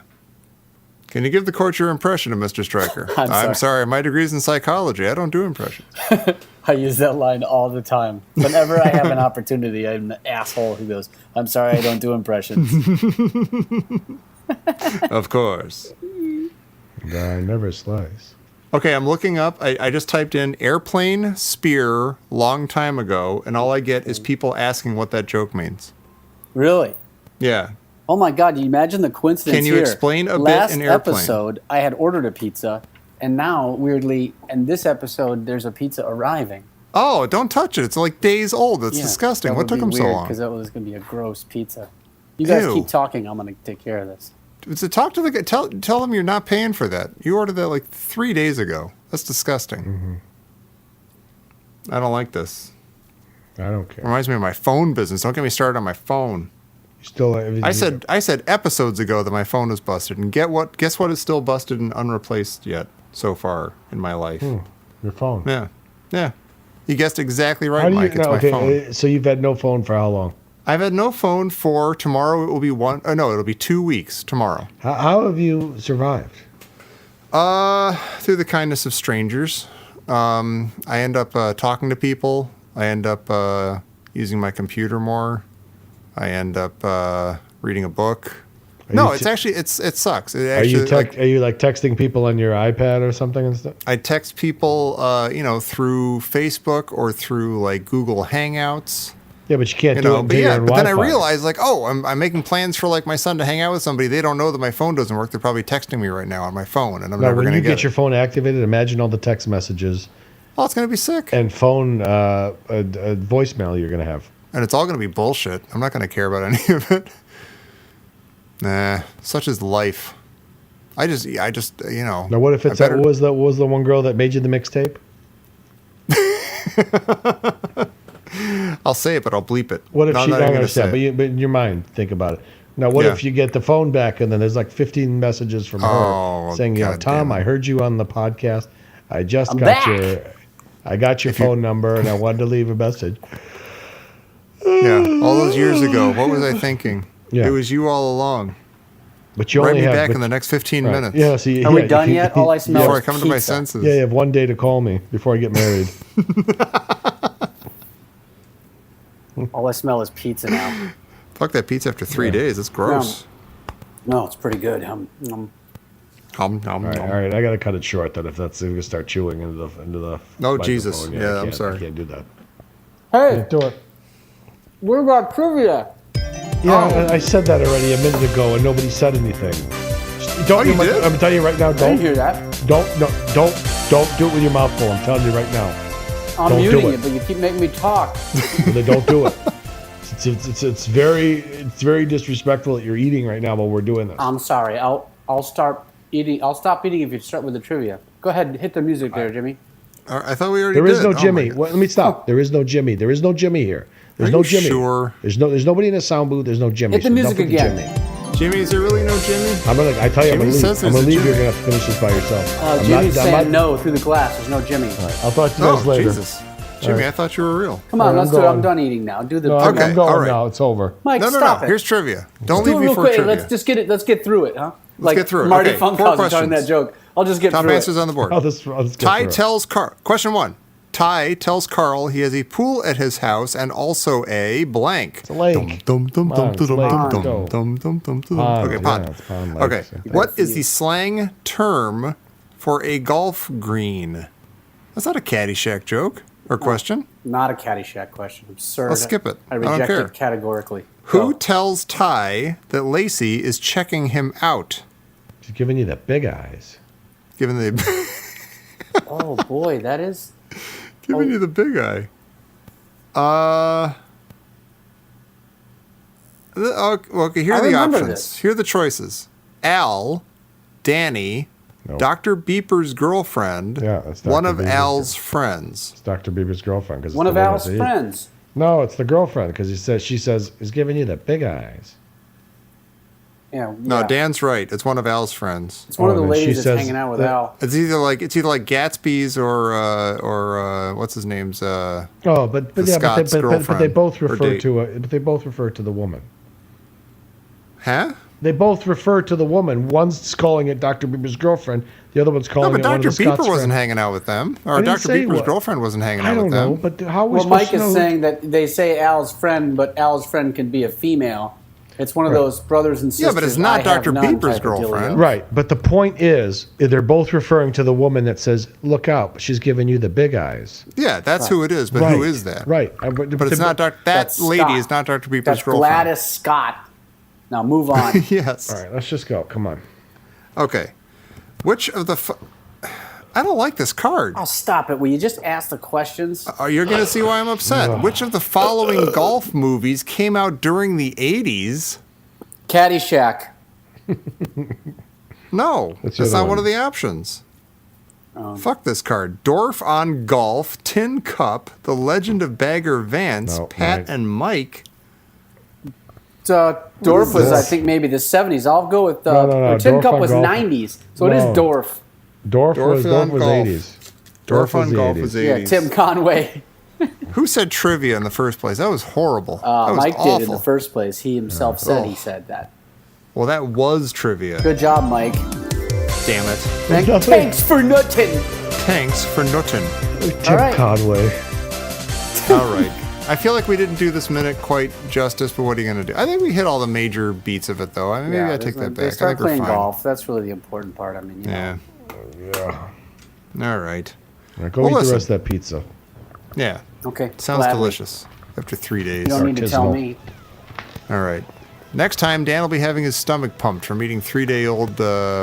[SPEAKER 3] Can you give the court your impression of Mr. Stryker?
[SPEAKER 2] I'm sorry.
[SPEAKER 3] My degree's in psychology. I don't do impressions.
[SPEAKER 2] I use that line all the time. Whenever I have an opportunity, I'm the asshole who goes, I'm sorry, I don't do impressions.
[SPEAKER 3] Of course.
[SPEAKER 4] I never slice.
[SPEAKER 3] Okay, I'm looking up. I just typed in airplane spear long time ago, and all I get is people asking what that joke means.
[SPEAKER 2] Really?
[SPEAKER 3] Yeah.
[SPEAKER 2] Oh my God, you imagine the coincidence
[SPEAKER 3] Can you
[SPEAKER 2] here.
[SPEAKER 3] explain a bit
[SPEAKER 2] Last
[SPEAKER 3] in Airplane?
[SPEAKER 2] episode, I had ordered a pizza, and now, weirdly, in this episode, there's a pizza arriving.
[SPEAKER 3] Oh, don't touch it. It's like days old. It's disgusting. What took them so long?
[SPEAKER 2] Because that was going to be a gross pizza. You guys
[SPEAKER 3] Ew.
[SPEAKER 2] keep talking. I'm going to take care of this.
[SPEAKER 3] So talk to the guy. Tell them you're not paying for that. You ordered that like 3 days ago. That's disgusting.
[SPEAKER 4] Mm-hmm.
[SPEAKER 3] I don't like this.
[SPEAKER 4] I don't care.
[SPEAKER 3] Reminds me of my phone business. Don't get me started on my phone.
[SPEAKER 4] Still,
[SPEAKER 3] I said episodes ago that my phone was busted, and guess what is still busted and unreplaced yet so far in my life.
[SPEAKER 4] your phone.
[SPEAKER 3] Yeah. You guessed exactly right,
[SPEAKER 4] How do you?
[SPEAKER 3] Mike. It's
[SPEAKER 4] No,
[SPEAKER 3] my
[SPEAKER 4] okay.
[SPEAKER 3] phone.
[SPEAKER 4] So you've had no phone for how long?
[SPEAKER 3] I've had no phone for tomorrow. It will be it'll be 2 weeks tomorrow.
[SPEAKER 4] How have you survived?
[SPEAKER 3] Through the kindness of strangers. I end up talking to people. I end up using my computer more. I end up reading a book. It sucks. It
[SPEAKER 4] Are you
[SPEAKER 3] actually,
[SPEAKER 4] are you like texting people on your iPad or something and stuff?
[SPEAKER 3] I text people, through Facebook or through like Google Hangouts.
[SPEAKER 4] Yeah, but you can't do it until you're on
[SPEAKER 3] but then I
[SPEAKER 4] Wi-Fi.
[SPEAKER 3] realized like, I'm making plans for like my son to hang out with somebody. They don't know that my phone doesn't work. They're probably texting me right now on my phone, and I'm
[SPEAKER 4] Now,
[SPEAKER 3] never
[SPEAKER 4] when
[SPEAKER 3] going
[SPEAKER 4] you
[SPEAKER 3] to
[SPEAKER 4] get your phone activated, imagine all the text messages
[SPEAKER 3] Oh, it's going to be sick.
[SPEAKER 4] and phone voicemail you're going to have.
[SPEAKER 3] And it's all going to be bullshit. I'm not going to care about any of it. Nah, such is life. I just,
[SPEAKER 4] Now, what if it's what was the one girl that made you the mixtape?
[SPEAKER 3] I'll say it, but I'll bleep it.
[SPEAKER 4] What if
[SPEAKER 3] No,
[SPEAKER 4] she?
[SPEAKER 3] I'm not
[SPEAKER 4] I
[SPEAKER 3] even gonna
[SPEAKER 4] understand,
[SPEAKER 3] say
[SPEAKER 4] but
[SPEAKER 3] it.
[SPEAKER 4] in your mind, think about it. Now, what
[SPEAKER 3] Yeah.
[SPEAKER 4] if you get the phone back and then there's like 15 messages from
[SPEAKER 3] Oh,
[SPEAKER 4] her saying,
[SPEAKER 3] God
[SPEAKER 4] Tom,
[SPEAKER 3] damn it.
[SPEAKER 4] I heard you on the podcast. I just
[SPEAKER 2] I'm
[SPEAKER 4] got
[SPEAKER 2] back."
[SPEAKER 4] I got your phone number and I wanted to leave a message.
[SPEAKER 3] Yeah, all those years ago, what was I thinking?
[SPEAKER 4] Yeah.
[SPEAKER 3] It was you all along.
[SPEAKER 4] But you
[SPEAKER 3] Write
[SPEAKER 4] only
[SPEAKER 3] me
[SPEAKER 4] have
[SPEAKER 3] back
[SPEAKER 4] but-
[SPEAKER 3] in the next 15
[SPEAKER 4] right.
[SPEAKER 3] minutes.
[SPEAKER 4] Yeah, see,
[SPEAKER 2] Are we done yet? All I smell
[SPEAKER 3] Before I
[SPEAKER 2] is
[SPEAKER 3] come to my
[SPEAKER 2] pizza.
[SPEAKER 3] senses.
[SPEAKER 4] Yeah, you have one day to call me before I get married.
[SPEAKER 2] All I smell is pizza now.
[SPEAKER 3] Fuck that pizza after 3 days. It's gross.
[SPEAKER 2] No, it's pretty good.
[SPEAKER 4] All right, I gotta cut it short. Then if that's going to start chewing into the.
[SPEAKER 3] Oh,
[SPEAKER 4] microphone,
[SPEAKER 3] Jesus. Yeah, I'm sorry.
[SPEAKER 4] I can't do that.
[SPEAKER 2] Hey,
[SPEAKER 4] Do it.
[SPEAKER 2] what about trivia?
[SPEAKER 4] Yeah, I said that already a minute ago, and nobody said anything. Don't
[SPEAKER 3] you did?
[SPEAKER 4] I'm telling you right now.
[SPEAKER 2] I didn't hear that.
[SPEAKER 4] Don't do it with your mouth full. I'm telling you right now.
[SPEAKER 2] I'm
[SPEAKER 4] Don't do
[SPEAKER 2] muting
[SPEAKER 4] it.
[SPEAKER 2] it, but you keep making me talk.
[SPEAKER 4] Then don't do it. It's very disrespectful that you're eating right now while we're doing this.
[SPEAKER 2] I'm sorry. I'll start eating. I'll stop eating if you start with the trivia. Go ahead, hit the music there, Jimmy.
[SPEAKER 3] I thought we already
[SPEAKER 4] There
[SPEAKER 3] did.
[SPEAKER 4] is no
[SPEAKER 3] Oh, my
[SPEAKER 4] Jimmy.
[SPEAKER 3] God.
[SPEAKER 4] Well, let me stop. There is no Jimmy. There is no Jimmy here. There's
[SPEAKER 3] Are
[SPEAKER 4] no
[SPEAKER 3] you
[SPEAKER 4] Jimmy.
[SPEAKER 3] sure?
[SPEAKER 4] There's nobody in the sound booth. There's no Jimmy.
[SPEAKER 2] Hit the
[SPEAKER 4] So
[SPEAKER 2] music
[SPEAKER 4] enough with the
[SPEAKER 2] again.
[SPEAKER 4] Jimmy.
[SPEAKER 3] Jimmy, is there really no Jimmy?
[SPEAKER 4] I tell you,
[SPEAKER 3] Jimmy
[SPEAKER 4] I'm
[SPEAKER 3] says
[SPEAKER 4] gonna
[SPEAKER 3] there's a
[SPEAKER 4] leave. You're
[SPEAKER 3] Jimmy.
[SPEAKER 4] gonna have to finish this by yourself.
[SPEAKER 2] Jimmy's saying no through the glass. There's no Jimmy.
[SPEAKER 4] All right, I'll talk to you guys
[SPEAKER 3] Oh,
[SPEAKER 4] later.
[SPEAKER 3] Jesus. Jimmy, I thought you were real.
[SPEAKER 2] Come on,
[SPEAKER 4] All right,
[SPEAKER 2] let's
[SPEAKER 4] I'm
[SPEAKER 2] do it. I'm
[SPEAKER 4] going.
[SPEAKER 2] done eating now. Do the
[SPEAKER 4] No,
[SPEAKER 2] trivia.
[SPEAKER 3] Okay,
[SPEAKER 4] I'm going
[SPEAKER 3] all right.
[SPEAKER 4] now. It's over.
[SPEAKER 2] Mike,
[SPEAKER 3] No.
[SPEAKER 2] stop it.
[SPEAKER 3] Here's trivia. Don't
[SPEAKER 2] do
[SPEAKER 3] leave
[SPEAKER 2] it real
[SPEAKER 3] before
[SPEAKER 2] quick.
[SPEAKER 3] trivia.
[SPEAKER 2] Let's just get it. Let's get through it, huh? Like
[SPEAKER 3] get through it.
[SPEAKER 2] Marty
[SPEAKER 3] Okay, 4
[SPEAKER 2] Funkhouse was telling
[SPEAKER 3] questions.
[SPEAKER 2] that joke. I'll just get
[SPEAKER 3] Top
[SPEAKER 2] through
[SPEAKER 3] answers
[SPEAKER 2] it.
[SPEAKER 3] on the board.
[SPEAKER 4] I'll just get
[SPEAKER 3] Ty
[SPEAKER 4] through it.
[SPEAKER 3] tells Carl. Question 1. Ty tells Carl he has a pool at his house and also a blank.
[SPEAKER 4] It's a lake.
[SPEAKER 3] Pond.
[SPEAKER 4] Pond, it's a lake.
[SPEAKER 3] Okay,
[SPEAKER 4] Yeah,
[SPEAKER 3] pond.
[SPEAKER 4] it's pond
[SPEAKER 3] Okay,
[SPEAKER 4] lakes, yeah.
[SPEAKER 3] what is the slang term for a golf green? That's not a Caddyshack joke or question.
[SPEAKER 2] Not a Caddyshack question. Absurd.
[SPEAKER 3] I'll skip it.
[SPEAKER 2] I
[SPEAKER 3] I don't
[SPEAKER 2] reject
[SPEAKER 3] care.
[SPEAKER 2] it categorically.
[SPEAKER 3] Who
[SPEAKER 2] Go.
[SPEAKER 3] tells Ty that Lacey is checking him out?
[SPEAKER 4] She's giving you the big eyes.
[SPEAKER 3] Giving the
[SPEAKER 2] Oh boy, that is.
[SPEAKER 3] giving you the big eye. Okay, here
[SPEAKER 2] I
[SPEAKER 3] are the
[SPEAKER 2] remember
[SPEAKER 3] options.
[SPEAKER 2] this.
[SPEAKER 3] Here are the choices. Al, Danny,
[SPEAKER 4] No.
[SPEAKER 3] Dr. Beeper's girlfriend,
[SPEAKER 4] Yeah, that's Dr.
[SPEAKER 3] one of
[SPEAKER 4] Beeper's
[SPEAKER 3] Al's friends.
[SPEAKER 4] It's Dr. Bieber's girlfriend. Cause
[SPEAKER 2] One
[SPEAKER 4] it's
[SPEAKER 2] of
[SPEAKER 4] the
[SPEAKER 2] Al's
[SPEAKER 4] that he-
[SPEAKER 2] friends.
[SPEAKER 4] No, it's the girlfriend because she says he's giving you the big eyes.
[SPEAKER 2] Yeah.
[SPEAKER 3] No,
[SPEAKER 2] yeah.
[SPEAKER 3] Dan's right. It's one of Al's friends.
[SPEAKER 2] It's one of
[SPEAKER 4] Oh,
[SPEAKER 2] the
[SPEAKER 4] then she
[SPEAKER 2] ladies that's
[SPEAKER 4] says
[SPEAKER 2] hanging out with
[SPEAKER 4] that-
[SPEAKER 2] Al.
[SPEAKER 3] It's either like Gatsby's or what's his name's
[SPEAKER 4] Oh, but
[SPEAKER 3] The
[SPEAKER 4] yeah,
[SPEAKER 3] Scott's
[SPEAKER 4] but they
[SPEAKER 3] girlfriend
[SPEAKER 4] both
[SPEAKER 3] or
[SPEAKER 4] refer
[SPEAKER 3] date.
[SPEAKER 4] to but they both refer to the woman.
[SPEAKER 3] huh?
[SPEAKER 4] They both refer to the woman. One's calling it Dr. Bieber's girlfriend. The other one's
[SPEAKER 3] No,
[SPEAKER 4] calling
[SPEAKER 3] but
[SPEAKER 4] it one of
[SPEAKER 3] Dr.
[SPEAKER 4] the Scott's
[SPEAKER 3] Bieber wasn't
[SPEAKER 4] friends.
[SPEAKER 3] hanging out with them,
[SPEAKER 4] I
[SPEAKER 3] or
[SPEAKER 4] didn't
[SPEAKER 3] Dr.
[SPEAKER 4] say
[SPEAKER 3] Bieber's
[SPEAKER 4] what.
[SPEAKER 3] girlfriend wasn't hanging
[SPEAKER 4] I
[SPEAKER 3] out
[SPEAKER 4] don't
[SPEAKER 3] with
[SPEAKER 4] know,
[SPEAKER 3] them.
[SPEAKER 4] but how are we
[SPEAKER 2] Well,
[SPEAKER 4] supposed
[SPEAKER 2] Mike
[SPEAKER 4] to
[SPEAKER 2] is
[SPEAKER 4] know?
[SPEAKER 2] saying that they say Al's friend, but Al's friend can be a female. It's one of
[SPEAKER 4] Right.
[SPEAKER 2] those brothers and sisters.
[SPEAKER 3] Yeah, but it's not
[SPEAKER 2] I have
[SPEAKER 3] Dr.
[SPEAKER 2] none
[SPEAKER 3] Bieber's
[SPEAKER 2] type of
[SPEAKER 3] girlfriend.
[SPEAKER 2] dealio.
[SPEAKER 4] Right, but the point is, they're both referring to the woman that says, "Look out, she's giving you the big eyes."
[SPEAKER 3] Yeah, that's who it is. But
[SPEAKER 4] right.
[SPEAKER 3] who is that?
[SPEAKER 4] Right,
[SPEAKER 3] But it's not that
[SPEAKER 2] That's
[SPEAKER 3] lady
[SPEAKER 2] Scott.
[SPEAKER 3] is not Dr. Bieber's
[SPEAKER 2] That's
[SPEAKER 3] girlfriend.
[SPEAKER 2] Gladys Scott. Now move on.
[SPEAKER 3] Yes.
[SPEAKER 4] All right, let's just go. Come on.
[SPEAKER 3] Okay. Which of the? I don't like this card.
[SPEAKER 2] Oh, stop it. Will you just ask the questions?
[SPEAKER 3] You're going to see why I'm upset. Which of the following golf movies came out during the 80s?
[SPEAKER 2] Caddyshack.
[SPEAKER 3] No,
[SPEAKER 4] What's
[SPEAKER 3] that's
[SPEAKER 4] the other
[SPEAKER 3] not one
[SPEAKER 4] one?
[SPEAKER 3] of the options. Fuck this card. Dorf on Golf, Tin Cup, The Legend of Bagger Vance,
[SPEAKER 4] No,
[SPEAKER 3] Pat
[SPEAKER 4] Mike.
[SPEAKER 3] and Mike.
[SPEAKER 2] Dorf was, I
[SPEAKER 4] this?
[SPEAKER 2] think, maybe the 70s. I'll go with
[SPEAKER 4] No.
[SPEAKER 2] or Tin
[SPEAKER 4] Dorf
[SPEAKER 2] Cup
[SPEAKER 4] on
[SPEAKER 2] was
[SPEAKER 4] Golf.
[SPEAKER 2] 90s. So it
[SPEAKER 4] No.
[SPEAKER 2] is Dorf.
[SPEAKER 4] Dorf was
[SPEAKER 3] on Golf.
[SPEAKER 4] 80s.
[SPEAKER 3] Dorf on
[SPEAKER 4] the
[SPEAKER 3] Golf
[SPEAKER 4] 80s.
[SPEAKER 3] was 80s.
[SPEAKER 2] Yeah, Tim Conway.
[SPEAKER 3] Who said trivia in the first place? That was horrible. That was
[SPEAKER 2] Mike
[SPEAKER 3] awful.
[SPEAKER 2] did in the first place. He himself said he
[SPEAKER 3] Ugh.
[SPEAKER 2] said that.
[SPEAKER 3] Well, that was trivia.
[SPEAKER 2] Good job, Mike.
[SPEAKER 3] Damn it.
[SPEAKER 2] Thanks for nothing.
[SPEAKER 3] Thanks for nuttin'.
[SPEAKER 4] Tim
[SPEAKER 2] All right.
[SPEAKER 4] Conway.
[SPEAKER 3] All right. I feel like we didn't do this minute quite justice, but what are you going to do? I think we hit all the major beats of it, though. I mean, maybe I take that
[SPEAKER 2] They
[SPEAKER 3] back. I
[SPEAKER 2] start
[SPEAKER 3] think we're
[SPEAKER 2] playing
[SPEAKER 3] fine.
[SPEAKER 2] golf. That's really the important part. I mean, you
[SPEAKER 3] Yeah.
[SPEAKER 2] know.
[SPEAKER 4] Yeah.
[SPEAKER 3] All right.
[SPEAKER 4] All right, go
[SPEAKER 3] Well,
[SPEAKER 4] eat
[SPEAKER 3] listen.
[SPEAKER 4] the rest of that pizza.
[SPEAKER 3] Yeah.
[SPEAKER 2] Okay.
[SPEAKER 3] Sounds
[SPEAKER 2] gladly.
[SPEAKER 3] delicious. After 3 days.
[SPEAKER 2] You don't need to tell
[SPEAKER 4] Artisanal.
[SPEAKER 2] me.
[SPEAKER 3] All right. Next time, Dan will be having his stomach pumped from eating 3-day-old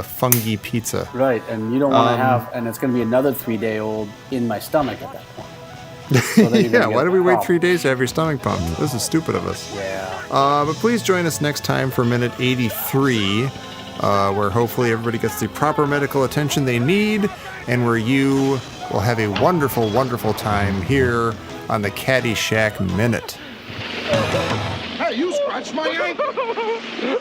[SPEAKER 3] fungi pizza.
[SPEAKER 2] Right, and you don't want to have, and it's going to be another 3-day-old in my stomach at that point. So then you're
[SPEAKER 3] Yeah,
[SPEAKER 2] gonna
[SPEAKER 3] why
[SPEAKER 2] get
[SPEAKER 3] do we
[SPEAKER 2] a
[SPEAKER 3] wait
[SPEAKER 2] problem.
[SPEAKER 3] 3 days to have your stomach pumped? This is stupid of us.
[SPEAKER 2] Yeah.
[SPEAKER 3] But please join us next time for minute 83, where hopefully everybody gets the proper medical attention they need, and where you will have a wonderful, wonderful time here on the Caddyshack Minute.
[SPEAKER 1] Hey, you scratched my ankle.